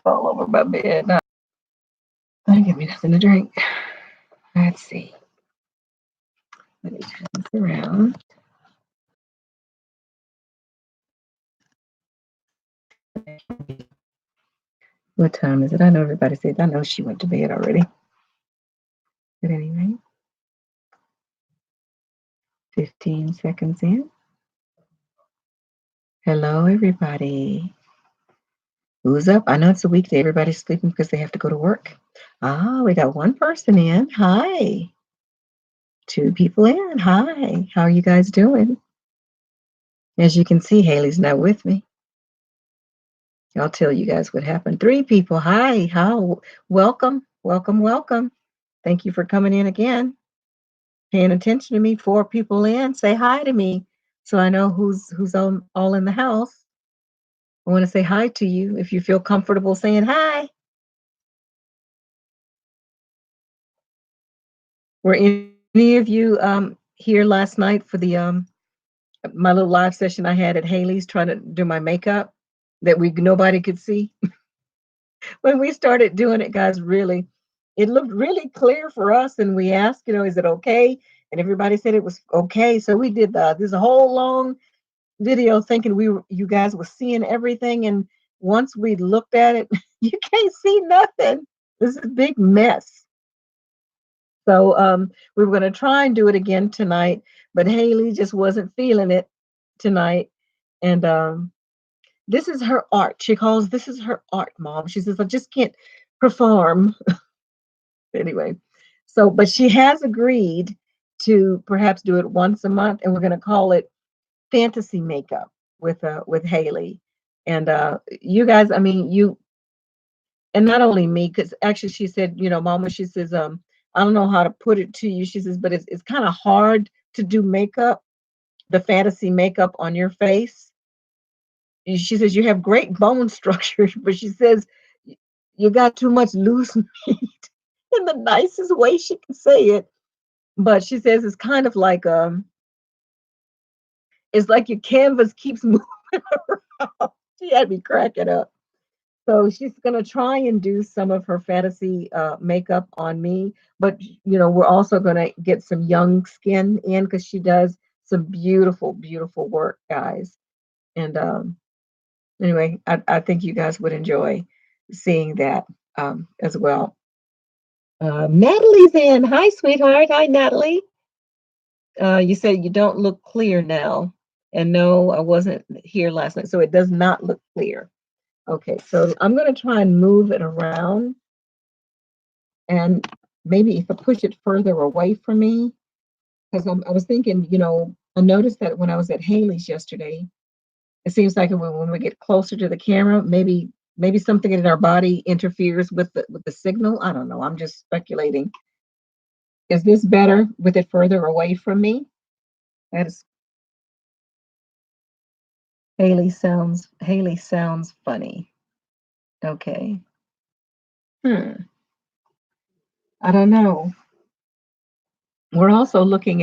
all over my bed. No, don't give me nothing to drink. Let's see. Let me turn this around. What time is it? I know everybody says, I know she went to bed already. At any rate, 15 seconds in. Hello, everybody. Who's up? I know it's a weekday. Everybody's sleeping because they have to go to work. Ah, we got one person in. Hi. Two people in. Hi. How are you guys doing? As you can see, Hailey's not with me. I'll tell you guys what happened. Three people. Hi. How? Welcome. Welcome. Welcome. Thank you for coming in again. Paying attention to me. Four people in. Say hi to me so I know who's all in the house. I want to say hi to you if you feel comfortable saying hi. Were any of you here last night for the my little live session I had at Hailey's trying to do my makeup that nobody could see? When we started doing it, guys, really, it looked really clear for us, and we asked, is it okay? And everybody said it was okay. So we did this whole long video thinking you guys were seeing everything, and once we looked at it, you can't see nothing. This is a big mess. So we were going to try and do it again tonight, but Hailey just wasn't feeling it tonight. And this is her art. She calls this is her art, Mom. She says, I just can't perform. Anyway, so but she has agreed to perhaps do it once a month, and we're going to call it fantasy makeup with Hailey. And you guys, I mean, and not only me, because actually she said, Mama, she says, I don't know how to put it to you. She says, but it's kind of hard to do makeup, the fantasy makeup on your face. She says you have great bone structure, but she says you got too much loose meat in the nicest way she can say it. But she says it's kind of like it's like your canvas keeps moving around. She had me cracking up. So she's gonna try and do some of her fantasy makeup on me, but we're also gonna get some young skin in because she does some beautiful, beautiful work, guys. And anyway, I think you guys would enjoy seeing that as well. Natalie's in. Hi, sweetheart. Hi, Natalie. You said you don't look clear now, and no, I wasn't here last night, so it does not look clear. Okay, so I'm going to try and move it around, and maybe if I push it further away from me, because I was thinking, I noticed that when I was at Hailey's yesterday, it seems like when we get closer to the camera, maybe something in our body interferes with the signal. I don't know. I'm just speculating. Is this better with it further away from me? That is Hailey sounds funny. Okay. I don't know. We're also looking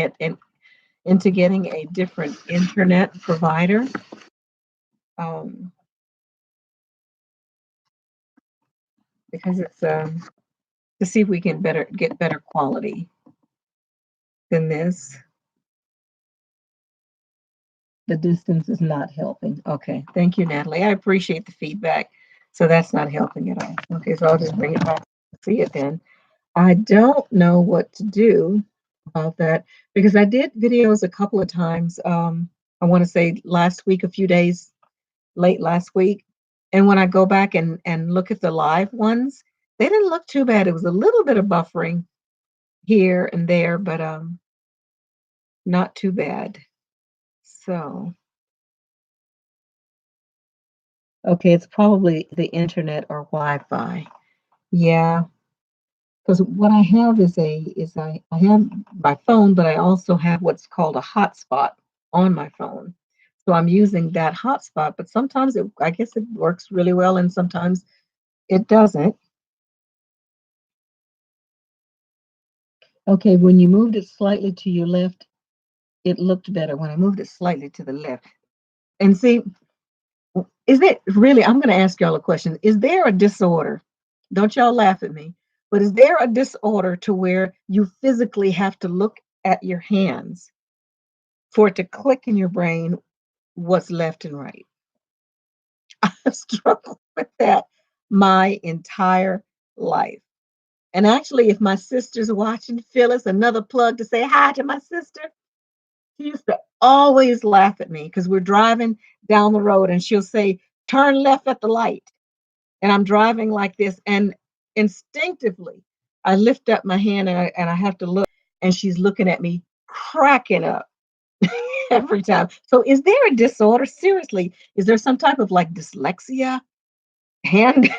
into getting a different internet provider. Um, because it's to see if we can get better quality than this. The distance is not helping. Okay, thank you, Natalie. I appreciate the feedback. So that's not helping at all. Okay, so I'll just bring it back to see it then. I don't know what to do about that because I did videos a couple of times. I want to say last week, a few days late last week. And when I go back and look at the live ones, they didn't look too bad. It was a little bit of buffering here and there, but not too bad. So, okay, it's probably the internet or Wi-Fi. Yeah, because what I have I have my phone, but I also have what's called a hotspot on my phone. So I'm using that hotspot, but sometimes I guess it works really well, and sometimes it doesn't. Okay, when you moved it slightly to your left, it looked better. When I moved it slightly to the left, and see, Is it really? I'm going to ask y'all a question. Is there a disorder? Don't y'all laugh at me. But is there a disorder to where you physically have to look at your hands for it to click in your brain what's left and right? I've struggled with that my entire life. And actually, if my sister's watching, Phyllis, another plug to say hi to my sister, she used to always laugh at me because we're driving down the road and she'll say, turn left at the light. And I'm driving like this. And instinctively, I lift up my hand and I have to look, and she's looking at me, cracking up every time. So, is there a disorder? Seriously, is there some type of like dyslexia, hand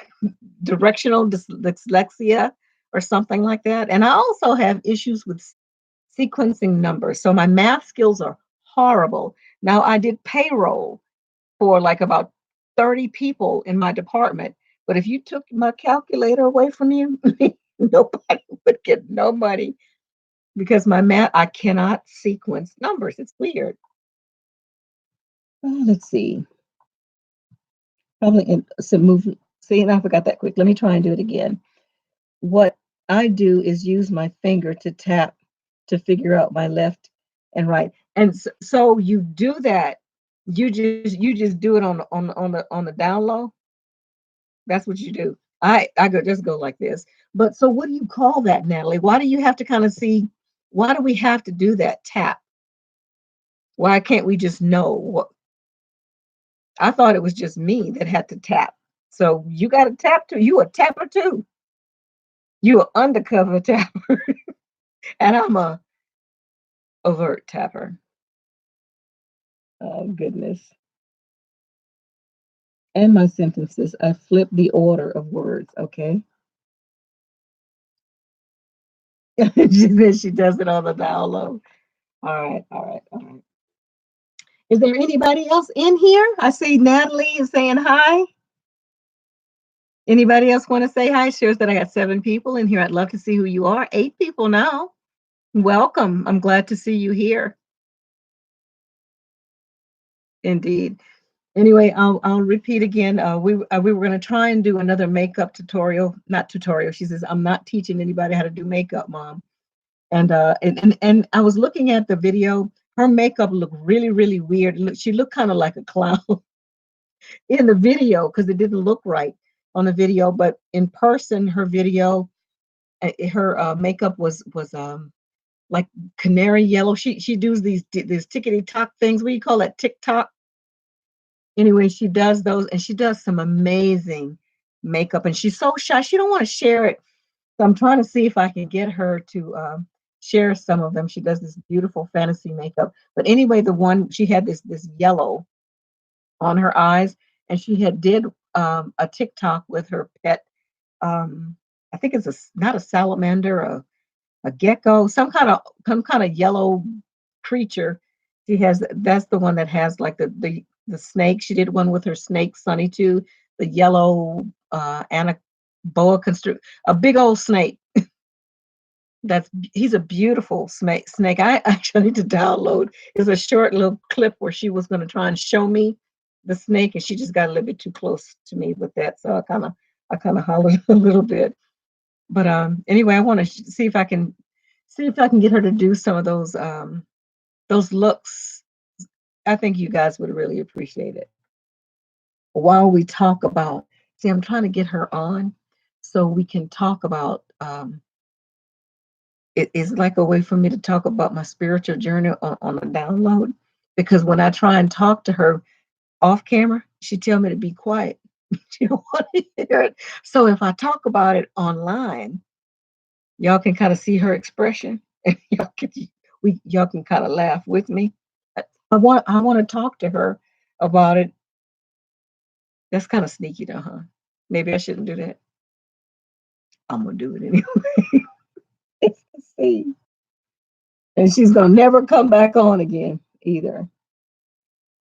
directional dyslexia, or something like that? And I also have issues with sequencing numbers. So my math skills are horrible. Now I did payroll for like about 30 people in my department. But if you took my calculator away from you, nobody would get no money because my math, I cannot sequence numbers. It's weird. Let's see. Probably in some move. See, and I forgot that quick. Let me try and do it again. What I do is use my finger to tap to figure out my left and right. And so you do that. You just do it on the down low. That's what you do. I go just go like this. But so what do you call that, Natalie? Why do you have to kind of see? Why do we have to do that tap? Why can't we just know what? I thought it was just me that had to tap. So you got to tap too. You a tapper too. You an undercover tapper, and I'm a overt tapper. Oh goodness. And my sentences. I flip the order of words. Okay. She does it on the down low. All right. All right. All right. Is there anybody else in here? I see Natalie is saying hi. Anybody else want to say hi? Shows that I got 7 people in here. I'd love to see who you are. 8 people now. Welcome. I'm glad to see you here. Indeed. Anyway, I'll repeat again. We were going to try and do another makeup tutorial, not tutorial. She says I'm not teaching anybody how to do makeup, mom. And I was looking at the video. Her makeup looked really really weird. She looked kind of like a clown in the video because it didn't look right on the video, but in person, her video, her makeup was like canary yellow. She does these tickety tock things. What do you call that? TikTok. Anyway, she does those, and she does some amazing makeup. And she's so shy; she don't want to share it. So I'm trying to see if I can get her to share some of them. She does this beautiful fantasy makeup. But anyway, the one she had this yellow on her eyes, and she had did a TikTok with her pet. Um, I think it's not a salamander, a gecko, some kind of yellow creature. She has that's the one that has like the snake. She did one with her snake Sunny too. The yellow boa constrictor, a big old snake. That's he's a beautiful snake. I actually need to download. It's a short little clip where she was going to try and show me the snake, and she just got a little bit too close to me with that. So I kind of hollered a little bit. But anyway, I want to see if I can get her to do some of those looks. I think you guys would really appreciate it. While we talk about, see, I'm trying to get her on so we can talk about it is like a way for me to talk about my spiritual journey on a download. Because when I try and talk to her off camera, she tell me to be quiet. She don't want to hear it. So if I talk about it online, y'all can kind of see her expression, and y'all can kind of laugh with me. I want to talk to her about it. That's kind of sneaky though, huh? Maybe I shouldn't do that. I'm gonna do it anyway. Let's see. And she's gonna never come back on again either.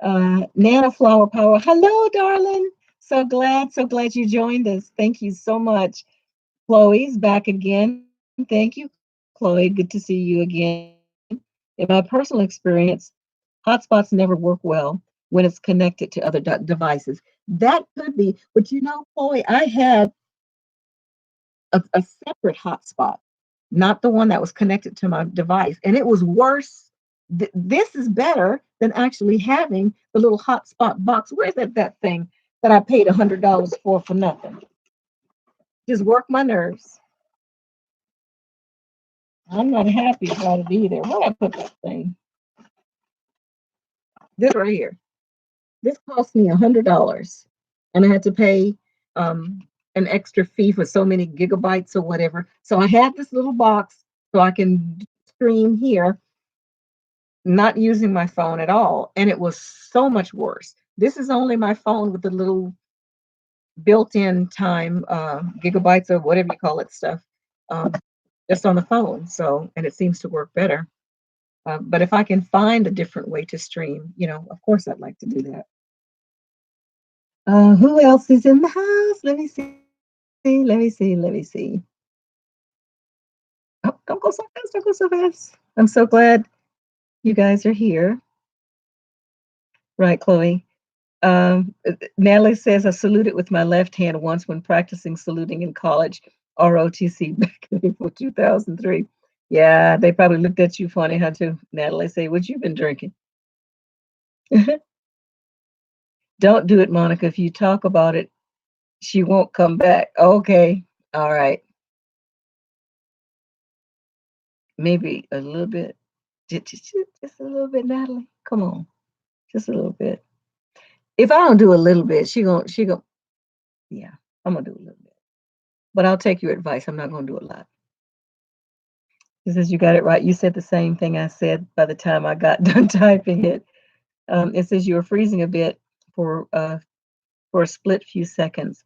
Nana Flower Power. Hello, darling. So glad you joined us. Thank you so much. Chloe's back again. Thank you, Chloe. Good to see you again. In my personal experience, hotspots never work well when it's connected to other devices. That could be, but you know, Chloe, I had a separate hotspot, not the one that was connected to my device. And it was worse. This is better than actually having the little hotspot box. Where's that thing that I paid $100 for nothing? Just work my nerves. I'm not happy about it either. Where I put that thing? This right here. This cost me $100, and I had to pay um, an extra fee for so many gigabytes or whatever. So I had this little box so I can stream here, not using my phone at all, and it was so much worse. This is only my phone with the little built-in time gigabytes or whatever you call it stuff, um, just on the phone. So, and it seems to work better. But if I can find a different way to stream, of course I'd like to do that. Who else is in the house? Let me see. Let me see. Let me see. Oh, don't go so fast. Don't go so fast. I'm so glad you guys are here. Right, Chloe. Natalie says, I saluted with my left hand once when practicing saluting in college, ROTC back in April 2003. Yeah, they probably looked at you funny, huh, too? Natalie say, what you been drinking? Don't do it, Monica. If you talk about it, she won't come back. Okay. All right. Maybe a little bit. Just a little bit, Natalie. Come on. Just a little bit. If I don't do a little bit, she gon' yeah, I'm gonna do a little bit. But I'll take your advice. I'm not gonna do a lot. She says you got it right. You said the same thing I said by the time I got done typing it. It says you were freezing a bit for uh for a split few seconds.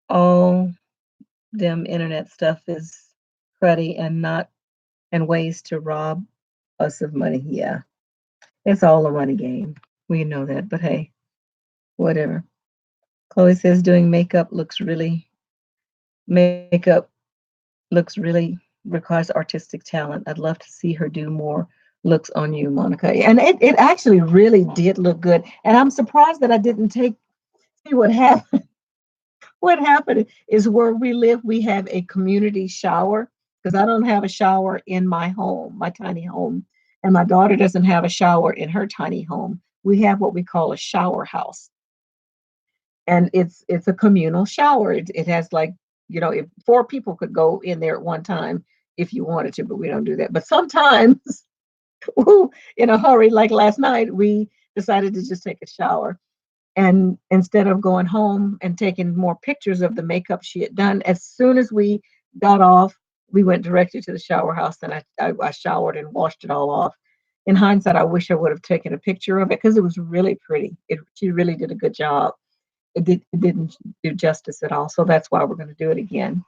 All them internet stuff is cruddy and not and ways to rob us of money. Yeah. It's all a money game. We know that, but hey, whatever. Chloe says doing makeup looks really requires artistic talent. I'd love to see her do more looks on you, Monica. And it actually really did look good. And I'm surprised that I didn't see what happened. What happened is where we live, we have a community shower because I don't have a shower in my home, my tiny home. And my daughter doesn't have a shower in her tiny home. We have what we call a shower house, and it's a communal shower. It has like, if four people could go in there at one time if you wanted to, but we don't do that. But sometimes in a hurry, like last night, we decided to just take a shower. And instead of going home and taking more pictures of the makeup she had done, as soon as we got off, we went directly to the shower house, and I showered and washed it all off. In hindsight, I wish I would have taken a picture of it because it was really pretty. She really did a good job. It didn't do justice at all. So that's why we're going to do it again.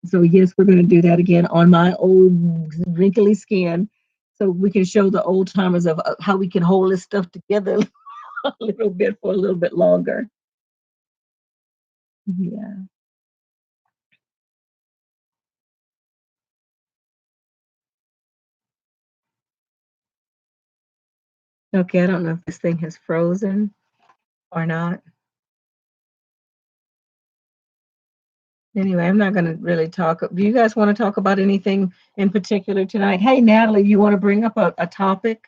So yes, we're going to do that again on my old wrinkly skin, so we can show the old timers of how we can hold this stuff together a little bit for a little bit longer. Yeah. Okay. I don't know if this thing has frozen or not. Anyway, I'm not going to really talk. Do you guys want to talk about anything in particular tonight? Hey, Natalie, you want to bring up a topic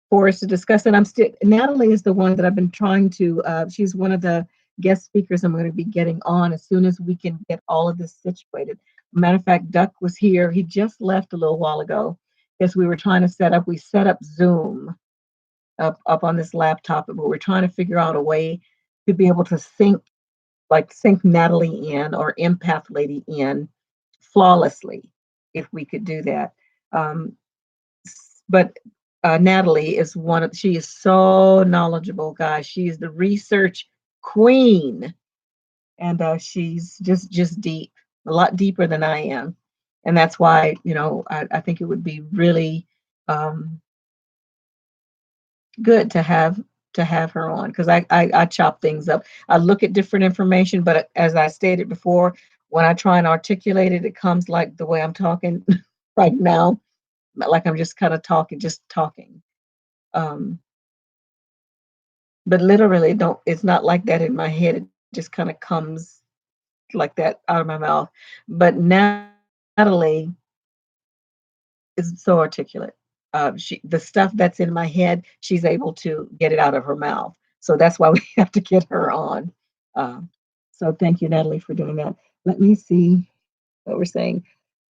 for us to discuss? And Natalie is the one that I've been trying to, she's one of the guest speakers I'm going to be getting on as soon as we can get all of this situated. Matter of fact, Duck was here. He just left a little while ago because we set up Zoom up on this laptop, but we're trying to figure out a way to be able to sync Natalie in or Empath Lady in flawlessly, if we could do that. Um, but Natalie is she is so knowledgeable, guys. She is the research queen, and she's just deep, a lot deeper than I am, and that's why I think it would be really um, good to have her on because I chop things up. I look at different information, but as I stated before, when I try and articulate it, it comes like the way I'm talking right now, like I'm just kind of talking, just talking. Um, but literally don't it's not like that in my head. It just kind of comes like that out of my mouth. But Natalie is so articulate. The stuff that's in my head, she's able to get it out of her mouth. So that's why we have to get her on. Um, so thank you, Natalie, for doing that. Let me see what we're saying.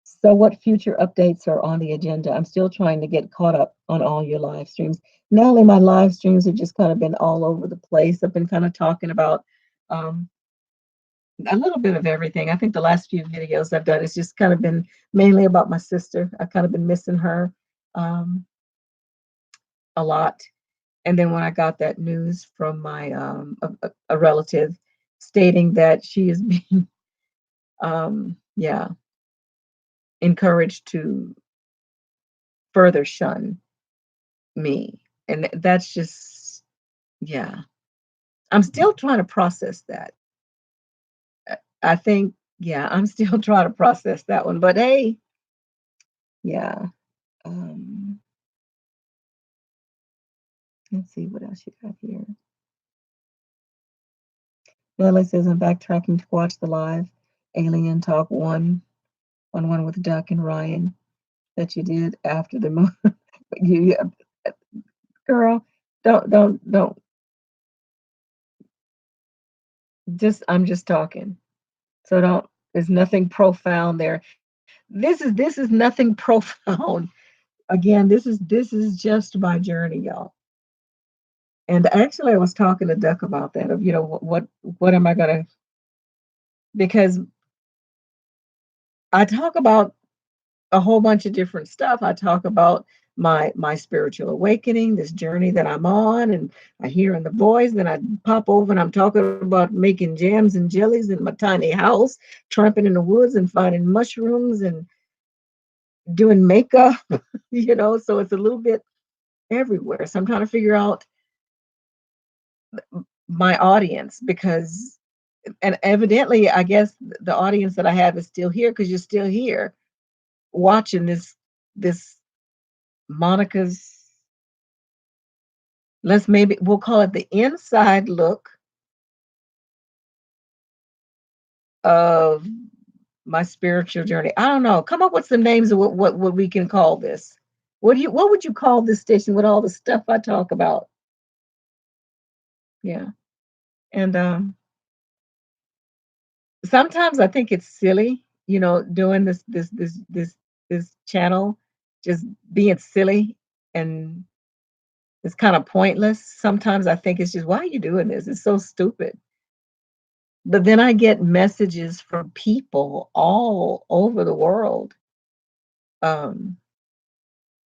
So, what future updates are on the agenda? I'm still trying to get caught up on all your live streams. Natalie, my live streams have just kind of been all over the place. I've been kind of talking about um, a little bit of everything. I think the last few videos I've done has just kind of been mainly about my sister. I've kind of been missing her um, a lot. And then when I got that news from my a relative stating that she is being yeah, encouraged to further shun me, and that's just yeah. I'm still trying to process that. I think yeah, I'm still trying to process that one. But hey, yeah. Um, let's see what else you got here. Lily says I'm backtracking to watch the live Alien Talk one with Duck and Ryan that you did after the movie. you, girl, don't. Just I'm just talking. So don't. There's nothing profound there. This is nothing profound. Again, this is just my journey, y'all. And actually, I was talking to Duck about that. Of what am I gonna? Because I talk about a whole bunch of different stuff. I talk about my spiritual awakening, this journey that I'm on, and I hear in the voice. Then I pop over and I'm talking about making jams and jellies in my tiny house, tramping in the woods and finding mushrooms and doing makeup. So it's a little bit everywhere. So I'm trying to figure out my audience because, and evidently, I guess the audience that I have is still here because you're still here watching this Monica's, let's maybe we'll call it the inside look of my spiritual journey. I don't know. Come up with some names of what we can call this. What would you call this station with all the stuff I talk about? Yeah. And sometimes I think it's silly, doing this channel, just being silly and it's kind of pointless. Sometimes I think it's just why are you doing this? It's so stupid. But then I get messages from people all over the world. Um,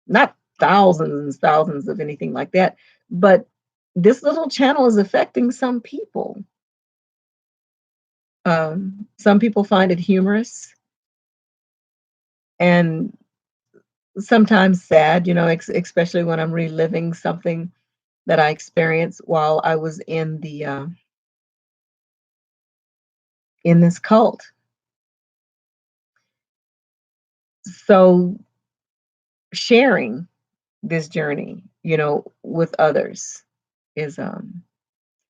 Not thousands and thousands of anything like that, but this little channel is affecting some people. Some people find it humorous and sometimes sad, especially when I'm reliving something that I experienced while I was in this cult. So sharing this journey, with others is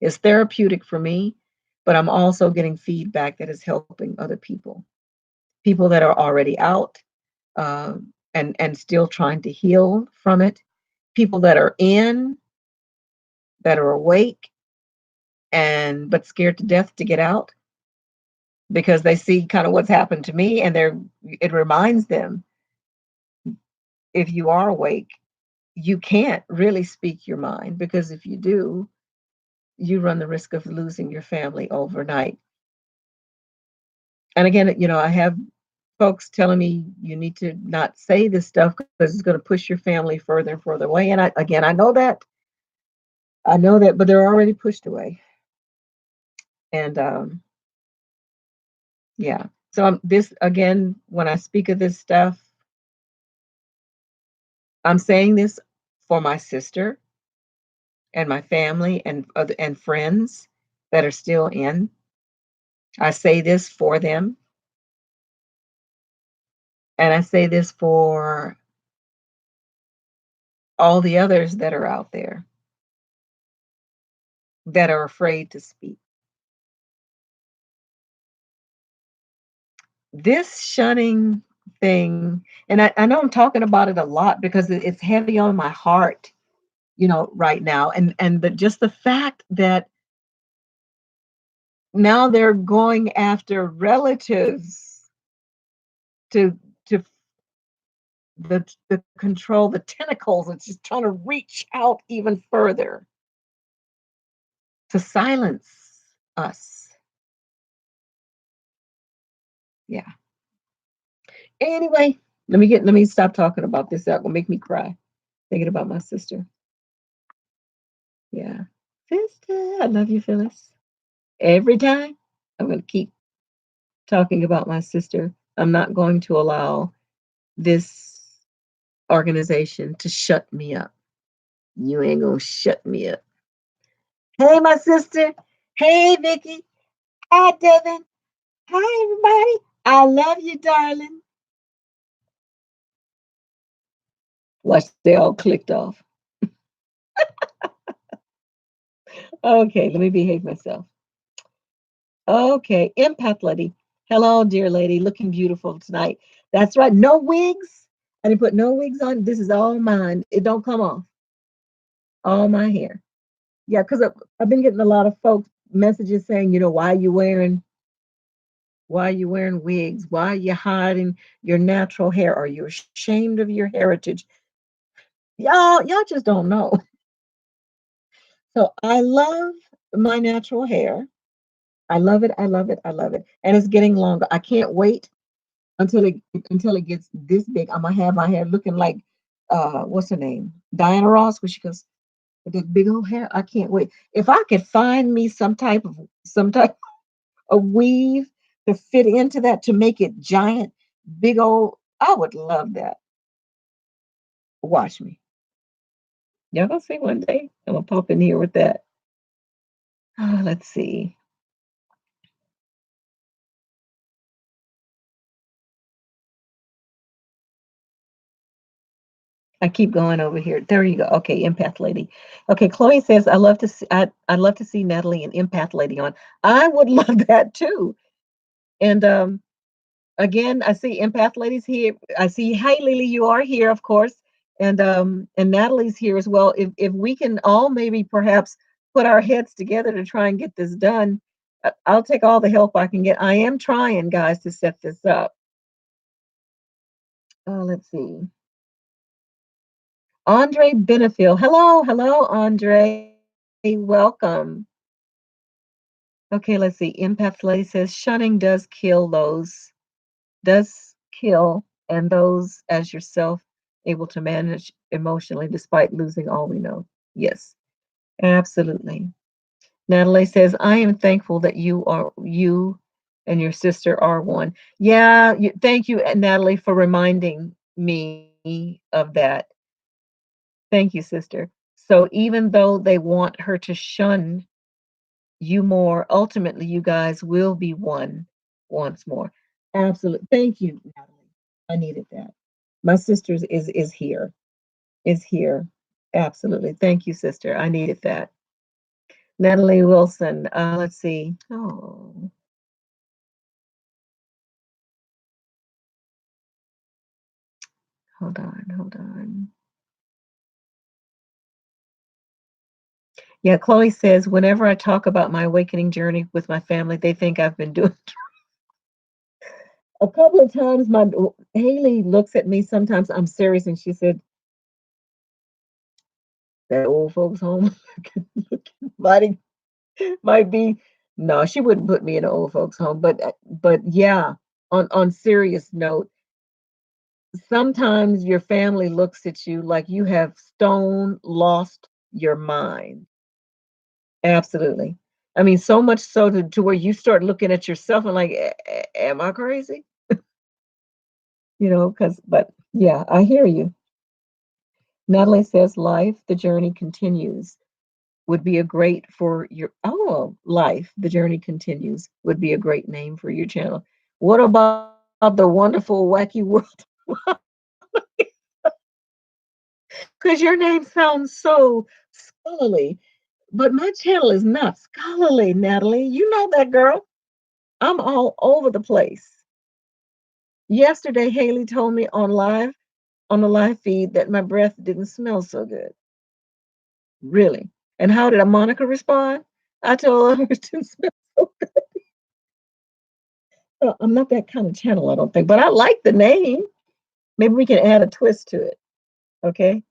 is therapeutic for me, but I'm also getting feedback that is helping other people that are already out and still trying to heal from it, people that are in, that are awake and but scared to death to get out because they see kind of what's happened to me and it reminds them if you are awake, you can't really speak your mind because if you do, you run the risk of losing your family overnight. And again, I have folks telling me you need to not say this stuff because it's going to push your family further and further away. And I know that, but they're already pushed away. And yeah, so this again, when I speak of this stuff, I'm saying this for my sister and my family and other and friends that are still in. I say this for them, and I say this for all the others that are out there. that are afraid to speak. This shunning thing, and I know I'm talking about it a lot because it's heavy on my heart, right now. And but just the fact that now they're going after relatives to to the control the tentacles. It's just trying to reach out even further to silence us. Yeah. Anyway, let me stop talking about this. That will make me cry. Thinking about my sister. Yeah. Sister, I love you, Phyllis. Every time I'm going to keep talking about my sister. I'm not going to allow this organization to shut me up. You ain't going to shut me up. Hey, my sister. Hey, Vicky. Hi, Devin. Hi, everybody. I love you, darling. Watch, they all clicked off. Okay, let me behave myself. Okay, empath lady. Hello, dear lady, looking beautiful tonight. That's right. No wigs. I didn't put no wigs on. This is all mine. It don't come off. All my hair. Yeah, because I've been getting a lot of folks messages saying, why are you wearing wigs? Why are you hiding your natural hair? Are you ashamed of your heritage? Y'all just don't know. So I love my natural hair. I love it. I love it. I love it. And it's getting longer. I can't wait until it gets this big. I'm gonna have my hair looking like what's her name? Diana Ross, when she goes with that big old hair. I can't wait. If I could find me some type of weave to fit into that to make it giant, big old, I would love that. Watch me. Y'all gonna see one day. I'm gonna pop in here with that. Let's see. I keep going over here. There you go. Okay, empath lady. Okay, Chloe says I'd love to see Natalie and empath lady on. I would love that too. And again, I see empath ladies here. I see Hailey, you are here, of course, and Natalie's here as well. If we can all maybe perhaps put our heads together to try and get this done, I'll take all the help I can get. I am trying, guys, to set this up. Let's see. Andre Benefiel. Hello, hello, Andre. Welcome. Okay, let's see. Empath Lady says shunning does kill, and those as yourself able to manage emotionally despite losing all we know. Yes, absolutely. Natalie says, I am thankful that you and your sister are one. Yeah, thank you, Natalie, for reminding me of that. Thank you, sister. So even though they want her to shun you more, ultimately you guys will be one once more. Absolutely. Thank you, Natalie. I needed that. My sister's is here. Is here. Absolutely. Thank you, sister. I needed that. Natalie Wilson. Let's see. Oh, hold on, hold on. Yeah, Chloe says, whenever I talk about my awakening journey with my family, they think I've been doing a couple of times. My Hailey looks at me sometimes. I'm serious, and she said, "That old folks home might might be." No, she wouldn't put me in an old folks home, but yeah. On serious note, sometimes your family looks at you like you have stone lost your mind. Absolutely. I mean, so much so to where you start looking at yourself and like, Am I crazy?" Because, but yeah, I hear you. Natalie says, life, the journey continues would be a great for your, oh, life, the journey continues would be a great name for your channel. What about the wonderful, wacky world? Because your name sounds so scholarly. But my channel is not scholarly, Natalie. You know that, girl. I'm all over the place. Yesterday, Hailey told me on the live feed that my breath didn't smell so good. Really. And how did Monica respond? I told her it didn't smell so good. I'm not that kind of channel, I don't think, but I like the name. Maybe we can add a twist to it. Okay.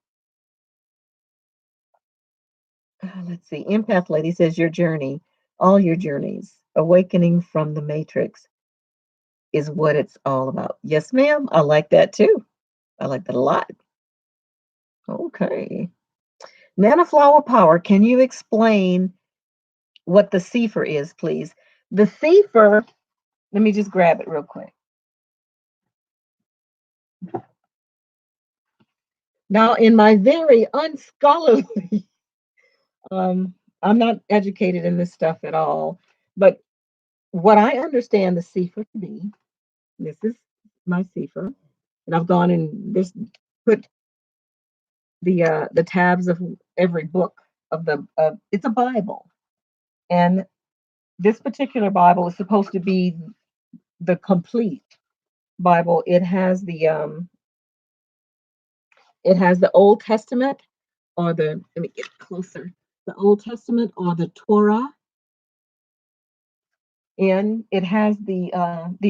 Let's see. Empath Lady says your journey, all your journeys, awakening from the matrix is what it's all about. Yes, ma'am. I like that too. I like that a lot. Okay. Nanoflower Power, can you explain what the Cepher is, please? The Cepher, let me just grab it real quick. Now, in my very unscholarly, I'm not educated in this stuff at all, but what I understand the Cepher to be, this is my Cepher, and I've gone and this put the tabs of every book of the it's a Bible, and this particular Bible is supposed to be the complete Bible. It has the Old Testament or the let me get closer. The Old Testament or the Torah, and it has the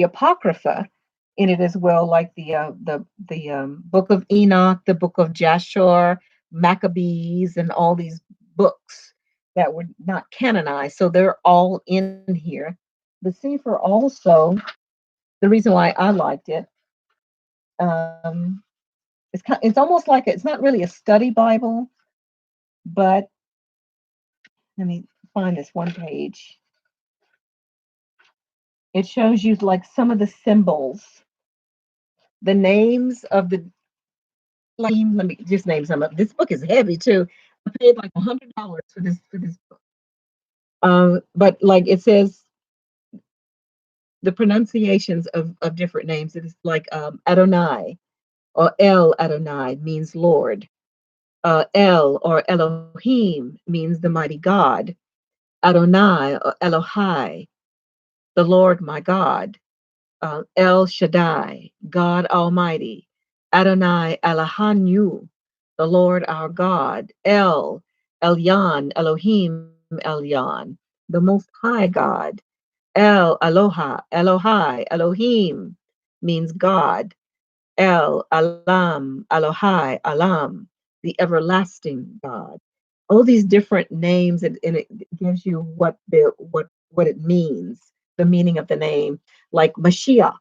Apocrypha in it as well, like the Book of Enoch, the Book of Jasher, Maccabees, and all these books that were not canonized. So they're all in here. The Sefer also, the reason why I liked it, um, it's almost like it's not really a study Bible, but let me find this one page. It shows you like some of the symbols, the names of the like. Let me just name some of. This book is heavy too. I paid like $100 for this book. But like it says the pronunciations of different names. It is like Adonai or El Adonai means Lord. El or Elohim means the mighty God. Adonai or Elohai, the Lord my God. El Shaddai, God Almighty. Adonai Elohanu, the Lord our God. Elyon, Elohim Elyon, the Most High God. Aloha, Elohai, Elohim means God. Alam, Elohai, Alam, the everlasting God. All these different names, and it gives you what it means, the meaning of the name. Like Mashiach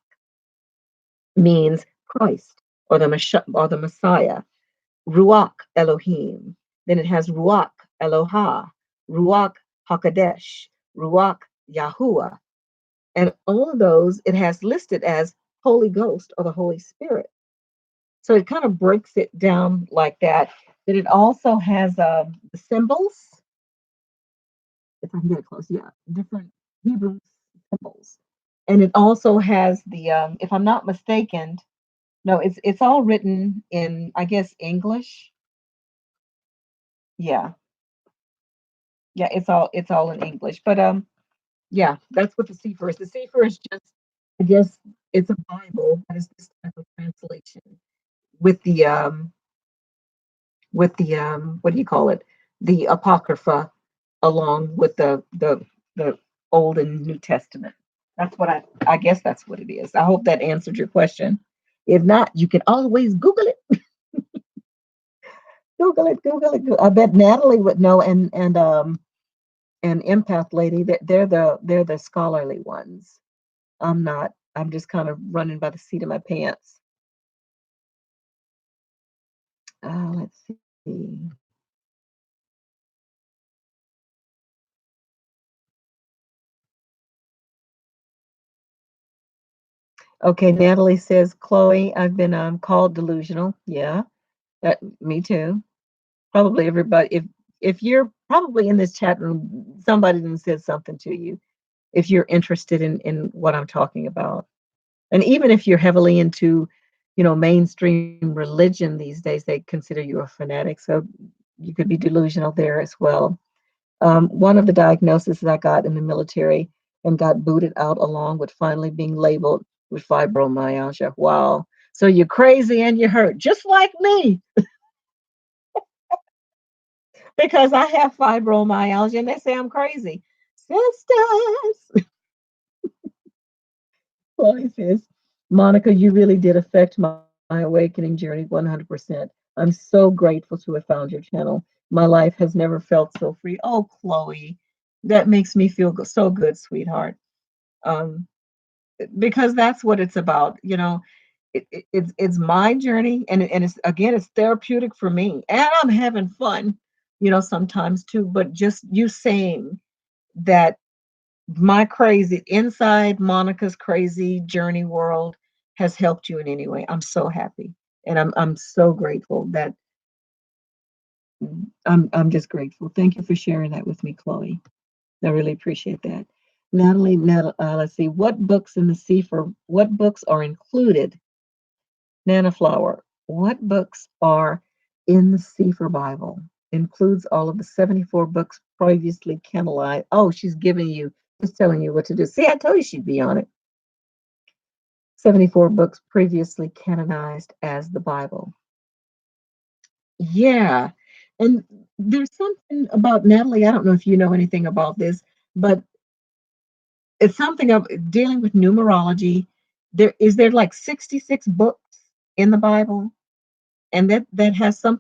means Christ or the Messiah. Ruach Elohim. Then it has Ruach Eloha, Ruach Hakadesh, Ruach Yahuwah. And all of those it has listed as Holy Ghost or the Holy Spirit. So it kind of breaks it down like that. Then it also has the symbols, if I can get it close, yeah, different Hebrew symbols. And it also has if I'm not mistaken, no, it's all written in, I guess, English. Yeah, yeah, it's all in English. But yeah, that's what the Sefer is. The Sefer is just, I guess, it's a Bible, but it's this type of translation with the what do you call it? The Apocrypha along with the Old and New Testament. That's what I guess that's what it is. I hope that answered your question. If not, you can always Google it. Google it, Google it. I bet Natalie would know, and Empath Lady, that they're the scholarly ones. I'm not. I'm just kind of running by the seat of my pants. Let's see. Okay, Natalie says, Chloe, I've been called delusional. Yeah, that me too. Probably everybody. If you're probably in this chat room, somebody done said something to you. If you're interested in what I'm talking about, and even if you're heavily into, mainstream religion these days, they consider you a fanatic. So you could be delusional there as well. One of the diagnoses I got in the military and got booted out along with finally being labeled with fibromyalgia. Wow. So you're crazy and you're hurt, just like me, because I have fibromyalgia and they say I'm crazy. Sisters. Chloe says, Monica, you really did affect my awakening journey 100%. I'm so grateful to have found your channel. My life has never felt so free. Oh, Chloe, that makes me feel so good, sweetheart. Um, because that's what it's about. It's my journey, and it's again, it's therapeutic for me, and I'm having fun, sometimes too. But just you saying that my crazy inside Monica's crazy journey world has helped you in any way. I'm so happy. And I'm so grateful that I'm just grateful. Thank you for sharing that with me, Chloe. I really appreciate that. Natalie, let's see, what books are included? Nana Flower, what books are in the Cepher Bible? Includes all of the 74 books previously canonized. Oh, she's giving you, just telling you what to do. See, I told you she'd be on it. 74 books previously canonized as the Bible. Yeah. And there's something about Natalie. I don't know if you know anything about this, but it's something of dealing with numerology. There like 66 books in the Bible, and that has some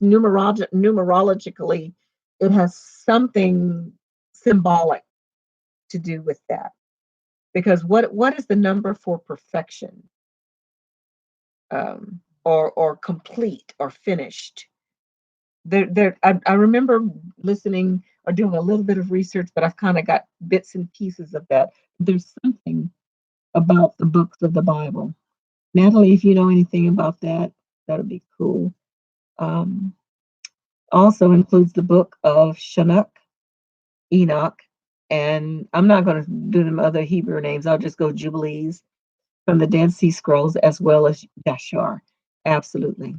numerologically, it has something symbolic to do with that. Because what is the number for perfection, or complete or finished? I remember listening or doing a little bit of research, but I've kind of got bits and pieces of that. There's something about the books of the Bible. Natalie, if you know anything about that, that'd be cool. Um, Also includes the book of Shanuk, Enoch, and I'm not going to do them other Hebrew names. I'll just go Jubilees from the Dead Sea Scrolls as well as Yashar. Absolutely.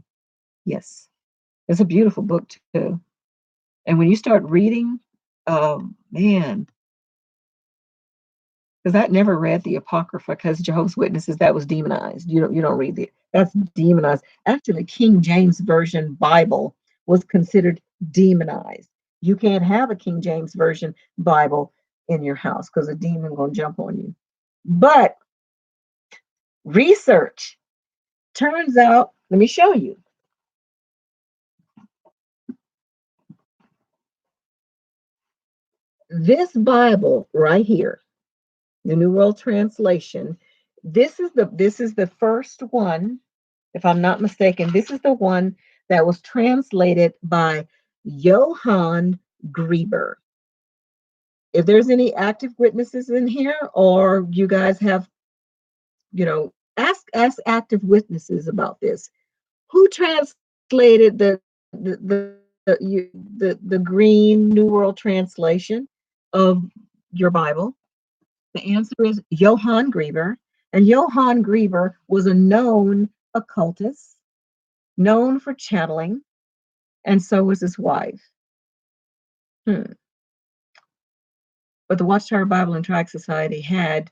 Yes. It's a beautiful book too. And when you start reading, man, because I never read the Apocrypha because Jehovah's Witnesses, that was demonized. You don't read that's demonized. Actually, King James Version Bible was considered demonized. You can't have a King James Version Bible in your house because a demon gonna jump on you. But research turns out, let me show you. This Bible right here, the New World Translation, this is the first one, if I'm not mistaken. This is the one that was translated by Johann Grieber. If there's any active witnesses in here, or you guys have, ask active witnesses about this. Who translated the green New World Translation of your Bible? The answer is Johann Grieber. And Johann Grieber was a known occultist, known for channeling, and so was his wife. Hmm. But the Watchtower Bible and Tract Society had,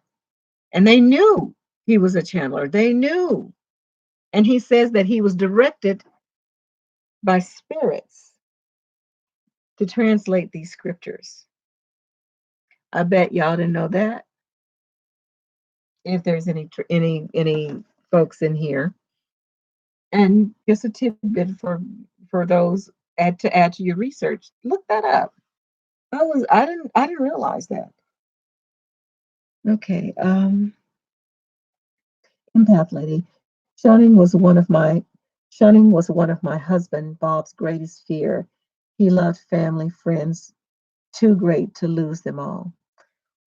and they knew he was a channeler. They knew. And he says that he was directed by spirits to translate these scriptures. I bet y'all didn't know that. If there's any folks in here, and just a tidbit for those to add to your research, look that up. I didn't realize that. Okay, empath lady. Shunning was one of my Shunning was one of my husband Bob's greatest fear. He loved family, friends, too great to lose them all.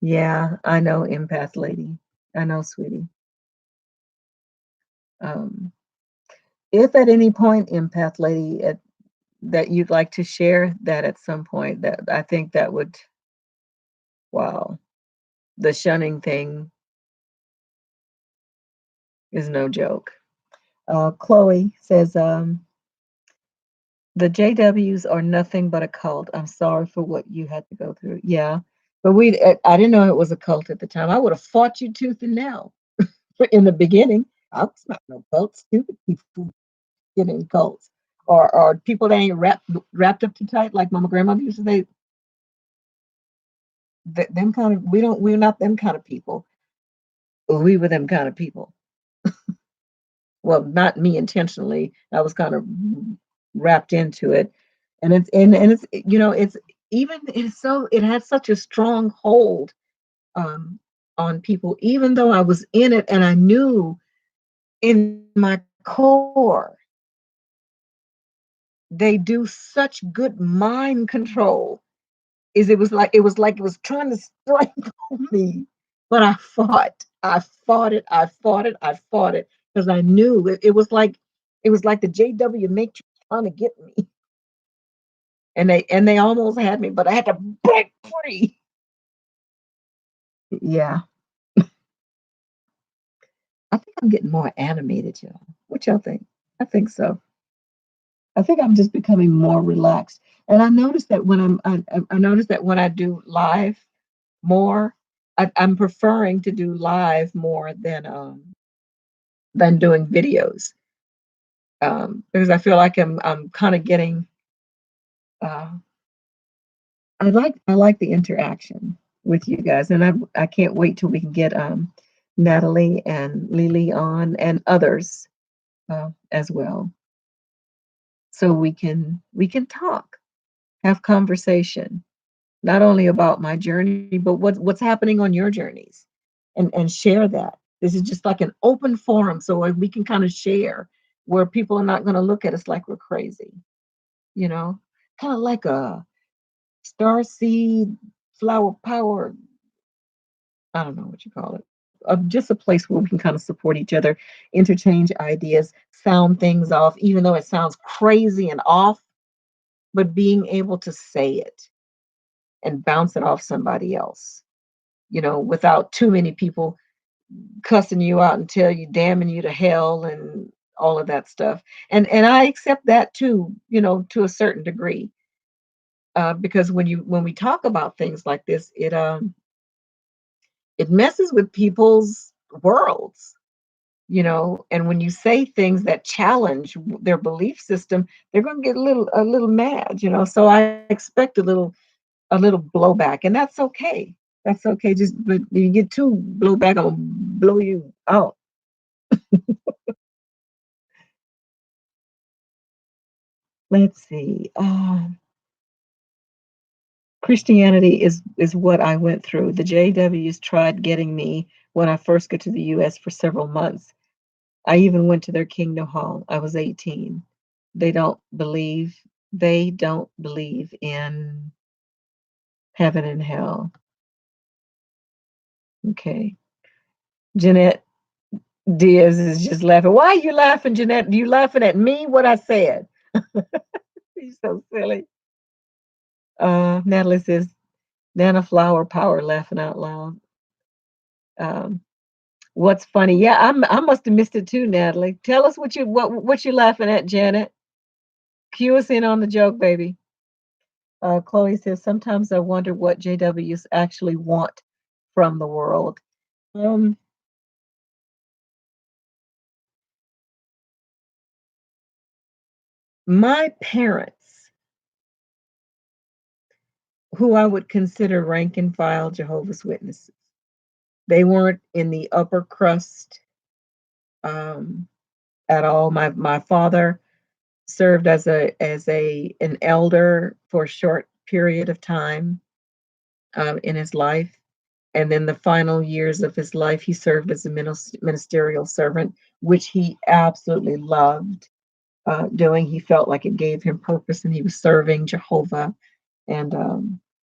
Yeah, I know, empath lady. I know, sweetie. Um, if at any point, empath lady, that you'd like to share that at some point, that I think that would, wow, the shunning thing is no joke. Chloe says, The JWs are nothing but a cult. I'm sorry for what you had to go through. Yeah. But I didn't know it was a cult at the time. I would have fought you tooth and nail in the beginning. I was not no cult. Stupid people get in cults. Or people that ain't wrapped up too tight, like Mama Grandmother used to say, them kind of, we're not them kind of people. We were them kind of people. Well, not me intentionally. I was kind of wrapped into it, and it's it's even it's so it had such a strong hold um, on people, even though I was in it and I knew in my core they do such good mind control. It was trying to strike on me, but I fought it, I fought it, I fought it because I knew it was like the JW matrix trying to get me, and they almost had me, but I had to break free. Yeah, I think I'm getting more animated, y'all. What y'all think? I think so. I think I'm just becoming more relaxed, and I noticed that I noticed that when I do live more, I'm preferring to do live more than doing videos because I feel like I'm kind of getting. Uh, I like the interaction with you guys, and I can't wait till we can get Natalie and Lily on and others as well, so we can talk, have conversation, not only about my journey, but what's happening on your journeys, and share that. This is just like an open forum, so we can kind of share where people are not going to look at us like we're crazy, you know, kind of like a star seed flower power. I don't know what you call it. Just a place where we can kind of support each other, interchange ideas, sound things off, even though it sounds crazy and off, but being able to say it and bounce it off somebody else, without too many people cussing you out and tell you, damning you to hell and all of that stuff. And I accept that too, to a certain degree, because when we talk about things like this, it messes with people's worlds, and when you say things that challenge their belief system, they're going to get a little mad, so I expect a little blowback, and that's okay. That's okay. Just but if you get too blowback, I'll blow you out. Let's see. Christianity is what I went through. The JWs tried getting me when I first got to the U.S. for several months. I even went to their Kingdom Hall. I was 18. They don't believe. They don't believe in heaven and hell. Okay. Jeanette Diaz is just laughing. Why are you laughing, Jeanette? You laughing at me? What I said? You're so silly. Natalie says, Nana Flower Power laughing out loud. Um, what's funny? Yeah, I must have missed it too, Natalie. Tell us what you laughing at, Janet. Cue us in on the joke, baby. Chloe says, sometimes I wonder what JWs actually want from the world. Um, my parents, who I would consider rank and file Jehovah's Witnesses, they weren't in the upper crust um, at all. My father served as a an elder for a short period of time in his life, and then the final years of his life, he served as a ministerial servant, which he absolutely loved doing. He felt like it gave him purpose, and he was serving Jehovah and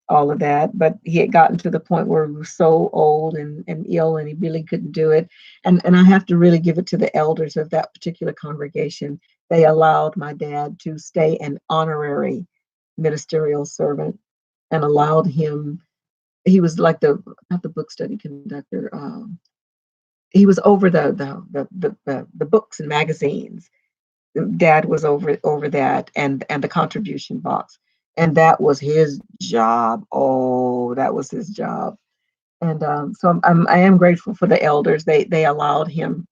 all of that. But he had gotten to the point where he was so old and ill, and he really couldn't do it. And I have to really give it to the elders of that particular congregation. They allowed my dad to stay an honorary ministerial servant and allowed him. He was like the not the book study conductor. He was over the books and magazines, Dad was over that and the contribution box, and that was his job. Oh, that was his job. And so I am grateful for the elders. They allowed him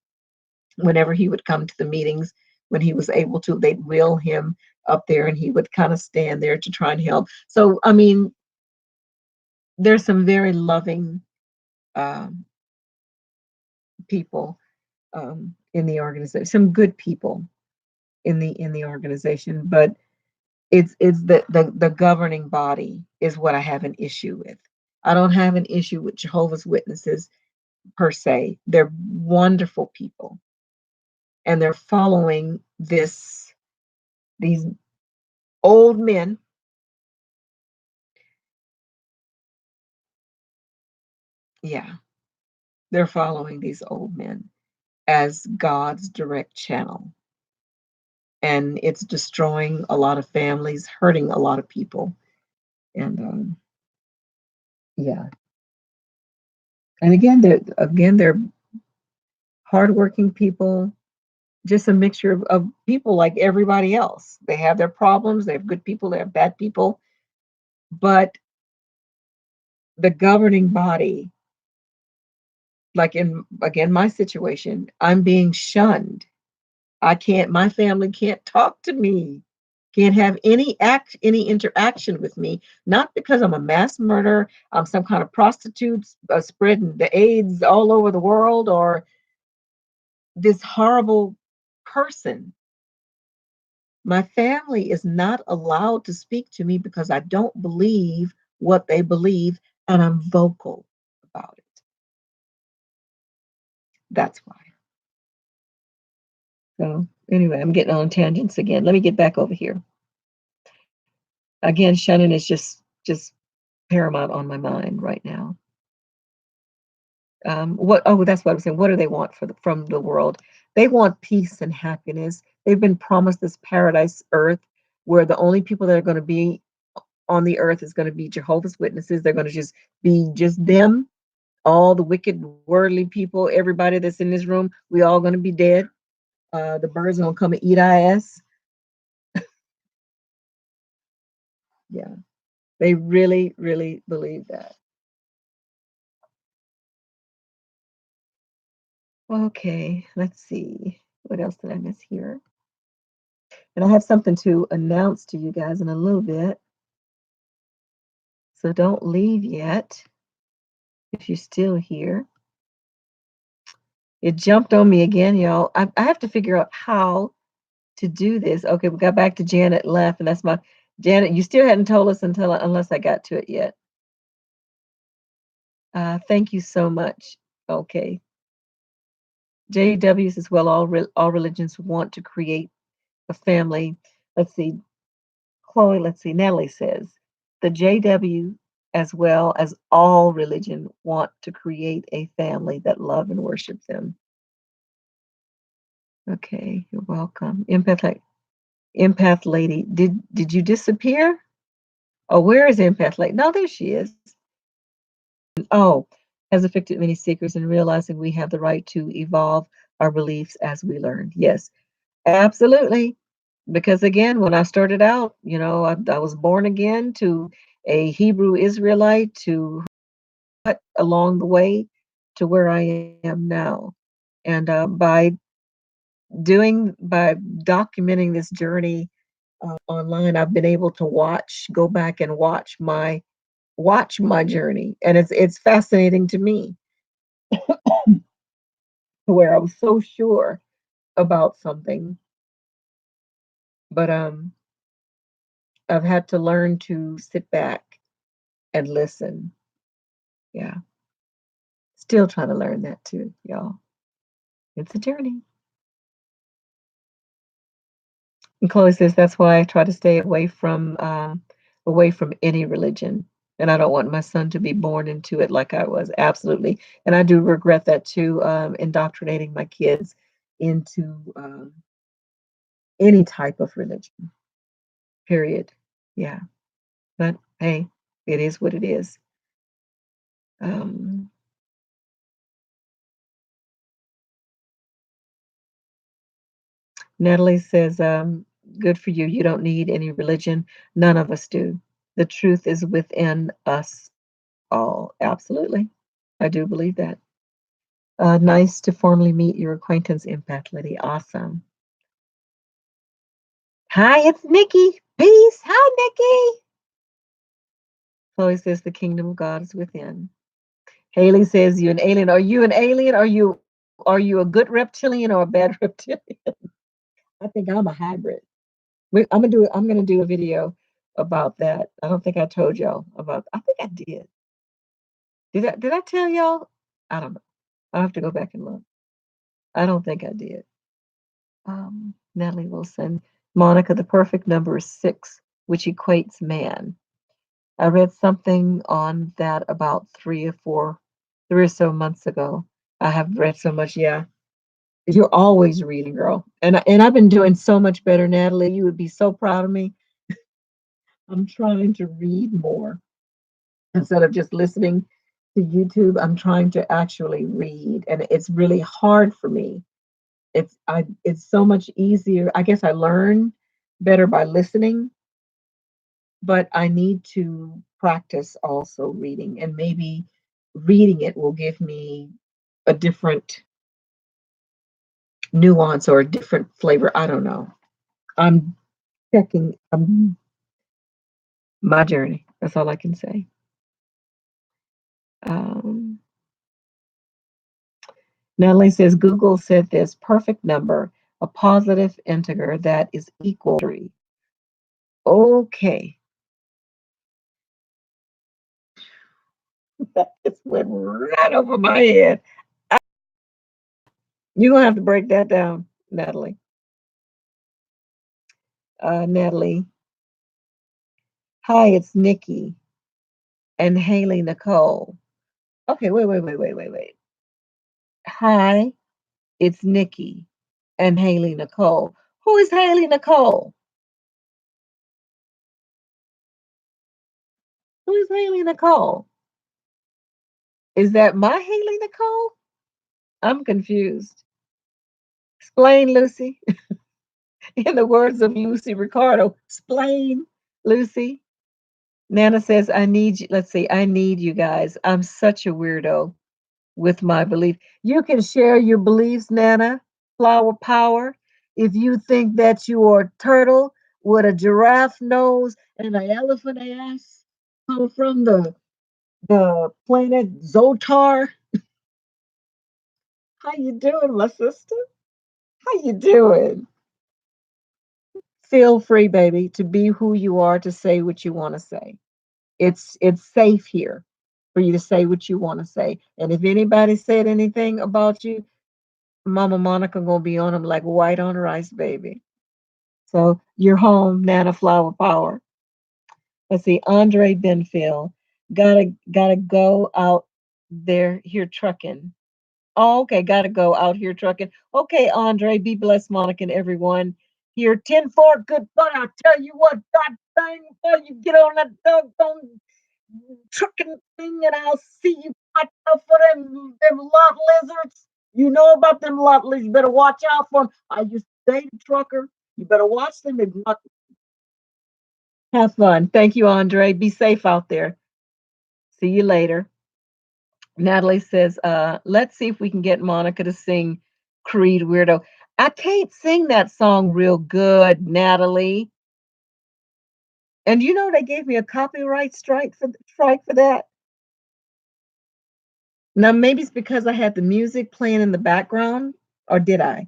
whenever he would come to the meetings, when he was able to, they'd wheel him up there and he would kind of stand there to try and help. So I mean, there's some very loving um, people in the organization, some good people in the organization, but it's the governing body is what I have an issue with. I don't have an issue with Jehovah's Witnesses per se. They're wonderful people, and they're following these old men. Yeah, they're following these old men as God's direct channel, and it's destroying a lot of families, hurting a lot of people, and yeah. And they're hardworking people, just a mixture of people like everybody else. They have their problems. They have good people. They have bad people. But the governing body, like in again my situation, I'm being shunned. I can't. My family can't talk to me. Can't have any interaction with me. Not because I'm a mass murderer. I'm some kind of prostitute spreading the AIDS all over the world, or this horrible person. My family is not allowed to speak to me because I don't believe what they believe, and I'm vocal about it. That's why. So, anyway, I'm getting on tangents again. Let me get back over here. Again, Shannon is just paramount on my mind right now. What? Oh, that's what I was saying. What do they want from the world? They want peace and happiness. They've been promised this paradise earth where the only people that are going to be on the earth is going to be Jehovah's Witnesses. They're going to just be just them, all the wicked, worldly people, everybody that's in this room. We all going to be dead. The birds are going to come and eat our ass. Yeah, they really, really believe that. Okay, let's see. What else did I miss here? And I have something to announce to you guys in a little bit. So don't leave yet if you're still here. It jumped on me again, y'all. I have to figure out how to do this. Okay, we got back to Janet left, and that's my Janet. You still hadn't told us unless I got to it yet. Thank you so much. Okay. JW says, well, all religions want to create a family. Let's see. Chloe, let's see. Natalie says, the JW as well as all religion want to create a family that love and worship them. Okay, you're welcome. Empath lady, did you disappear? Oh, where is Empath lady? No, there she is. Oh, has affected many seekers in realizing we have the right to evolve our beliefs as we learn. Yes, absolutely. Because again, when I started out, I was born again to a Hebrew Israelite to along the way to where I am now. And by documenting this journey online, I've been able to go back and watch my journey, and it's fascinating to me where I was so sure about something, but I've had to learn to sit back and listen. Yeah, still trying to learn that too, y'all. It's a journey. And Chloe says that's why I try to stay away from any religion. And I don't want my son to be born into it like I was. Absolutely. And I do regret that too, indoctrinating my kids into any type of religion, period. Yeah. But hey, it is what it is. Um, Natalie says, good for you. You don't need any religion. None of us do. The truth is within us all. Absolutely. I do believe that. Nice to formally meet your acquaintance, Impact Lady. Awesome. Hi, it's Nikki. Peace. Hi, Nikki. Chloe says the kingdom of God is within. Haley says you're an alien. Are you an alien? Are you a good reptilian or a bad reptilian? I think I'm a hybrid. I'm gonna do a video about that. I don't think I told y'all about. I think I did. Did I tell y'all? I don't know. I'll have to go back and look. I don't think I did. Natalie Wilson, Monica, the perfect number is 6, which equates man. I read something on that about 3 or so months ago. I have read so much. Yeah, you're always reading, girl. And I've been doing so much better, Natalie. You would be so proud of me. I'm trying to read more instead of just listening to YouTube. I'm trying to actually read, and it's really hard for me. It's so much easier. I guess I learn better by listening, but I need to practice also reading, and maybe reading it will give me a different nuance or a different flavor. I don't know. I'm checking my journey. That's all I can say. Um, Natalie says Google said this perfect number, a positive integer that is equal to 3. Okay, that just went right over my head. You're gonna have to break that down, Natalie. Natalie, hi, it's Nikki and Haley Nicole. Okay, wait. Hi, it's Nikki and Haley Nicole. Who is Haley Nicole? Who is Haley Nicole? Is that my Haley Nicole? I'm confused. Explain, Lucy. In the words of Lucy Ricardo, explain, Lucy. Nana says, I need you. Let's see, I need you guys. I'm such a weirdo with my belief. You can share your beliefs, Nana, flower power. If you think that you are a turtle with a giraffe nose and an elephant ass come from the planet Zotar, how you doing, my sister? How you doing? Feel free, baby, to be who you are, to say what you want to say. It's safe here for you to say what you want to say. And if anybody said anything about you, Mama Monica gonna be on them like white on rice, baby. So you're home, Nana Flower Power. Let's see, Andre Benfield. Gotta go out there here trucking. Oh, okay, gotta go out here trucking. Okay, Andre, be blessed, Monica, and everyone. Here, 10-4, good fun. I tell you what, God dang, before you get on that doggone trucking thing, and I'll see you watch out for them lot lizards. You know about them lot lizards. You better watch out for them. I used to date a trucker. You better watch them. Have fun. Thank you, Andre. Be safe out there. See you later. Natalie says, let's see if we can get Monica to sing Creed Weirdo. I can't sing that song real good, Natalie. And you know they gave me a copyright strike for that. Now maybe it's because I had the music playing in the background, or did I?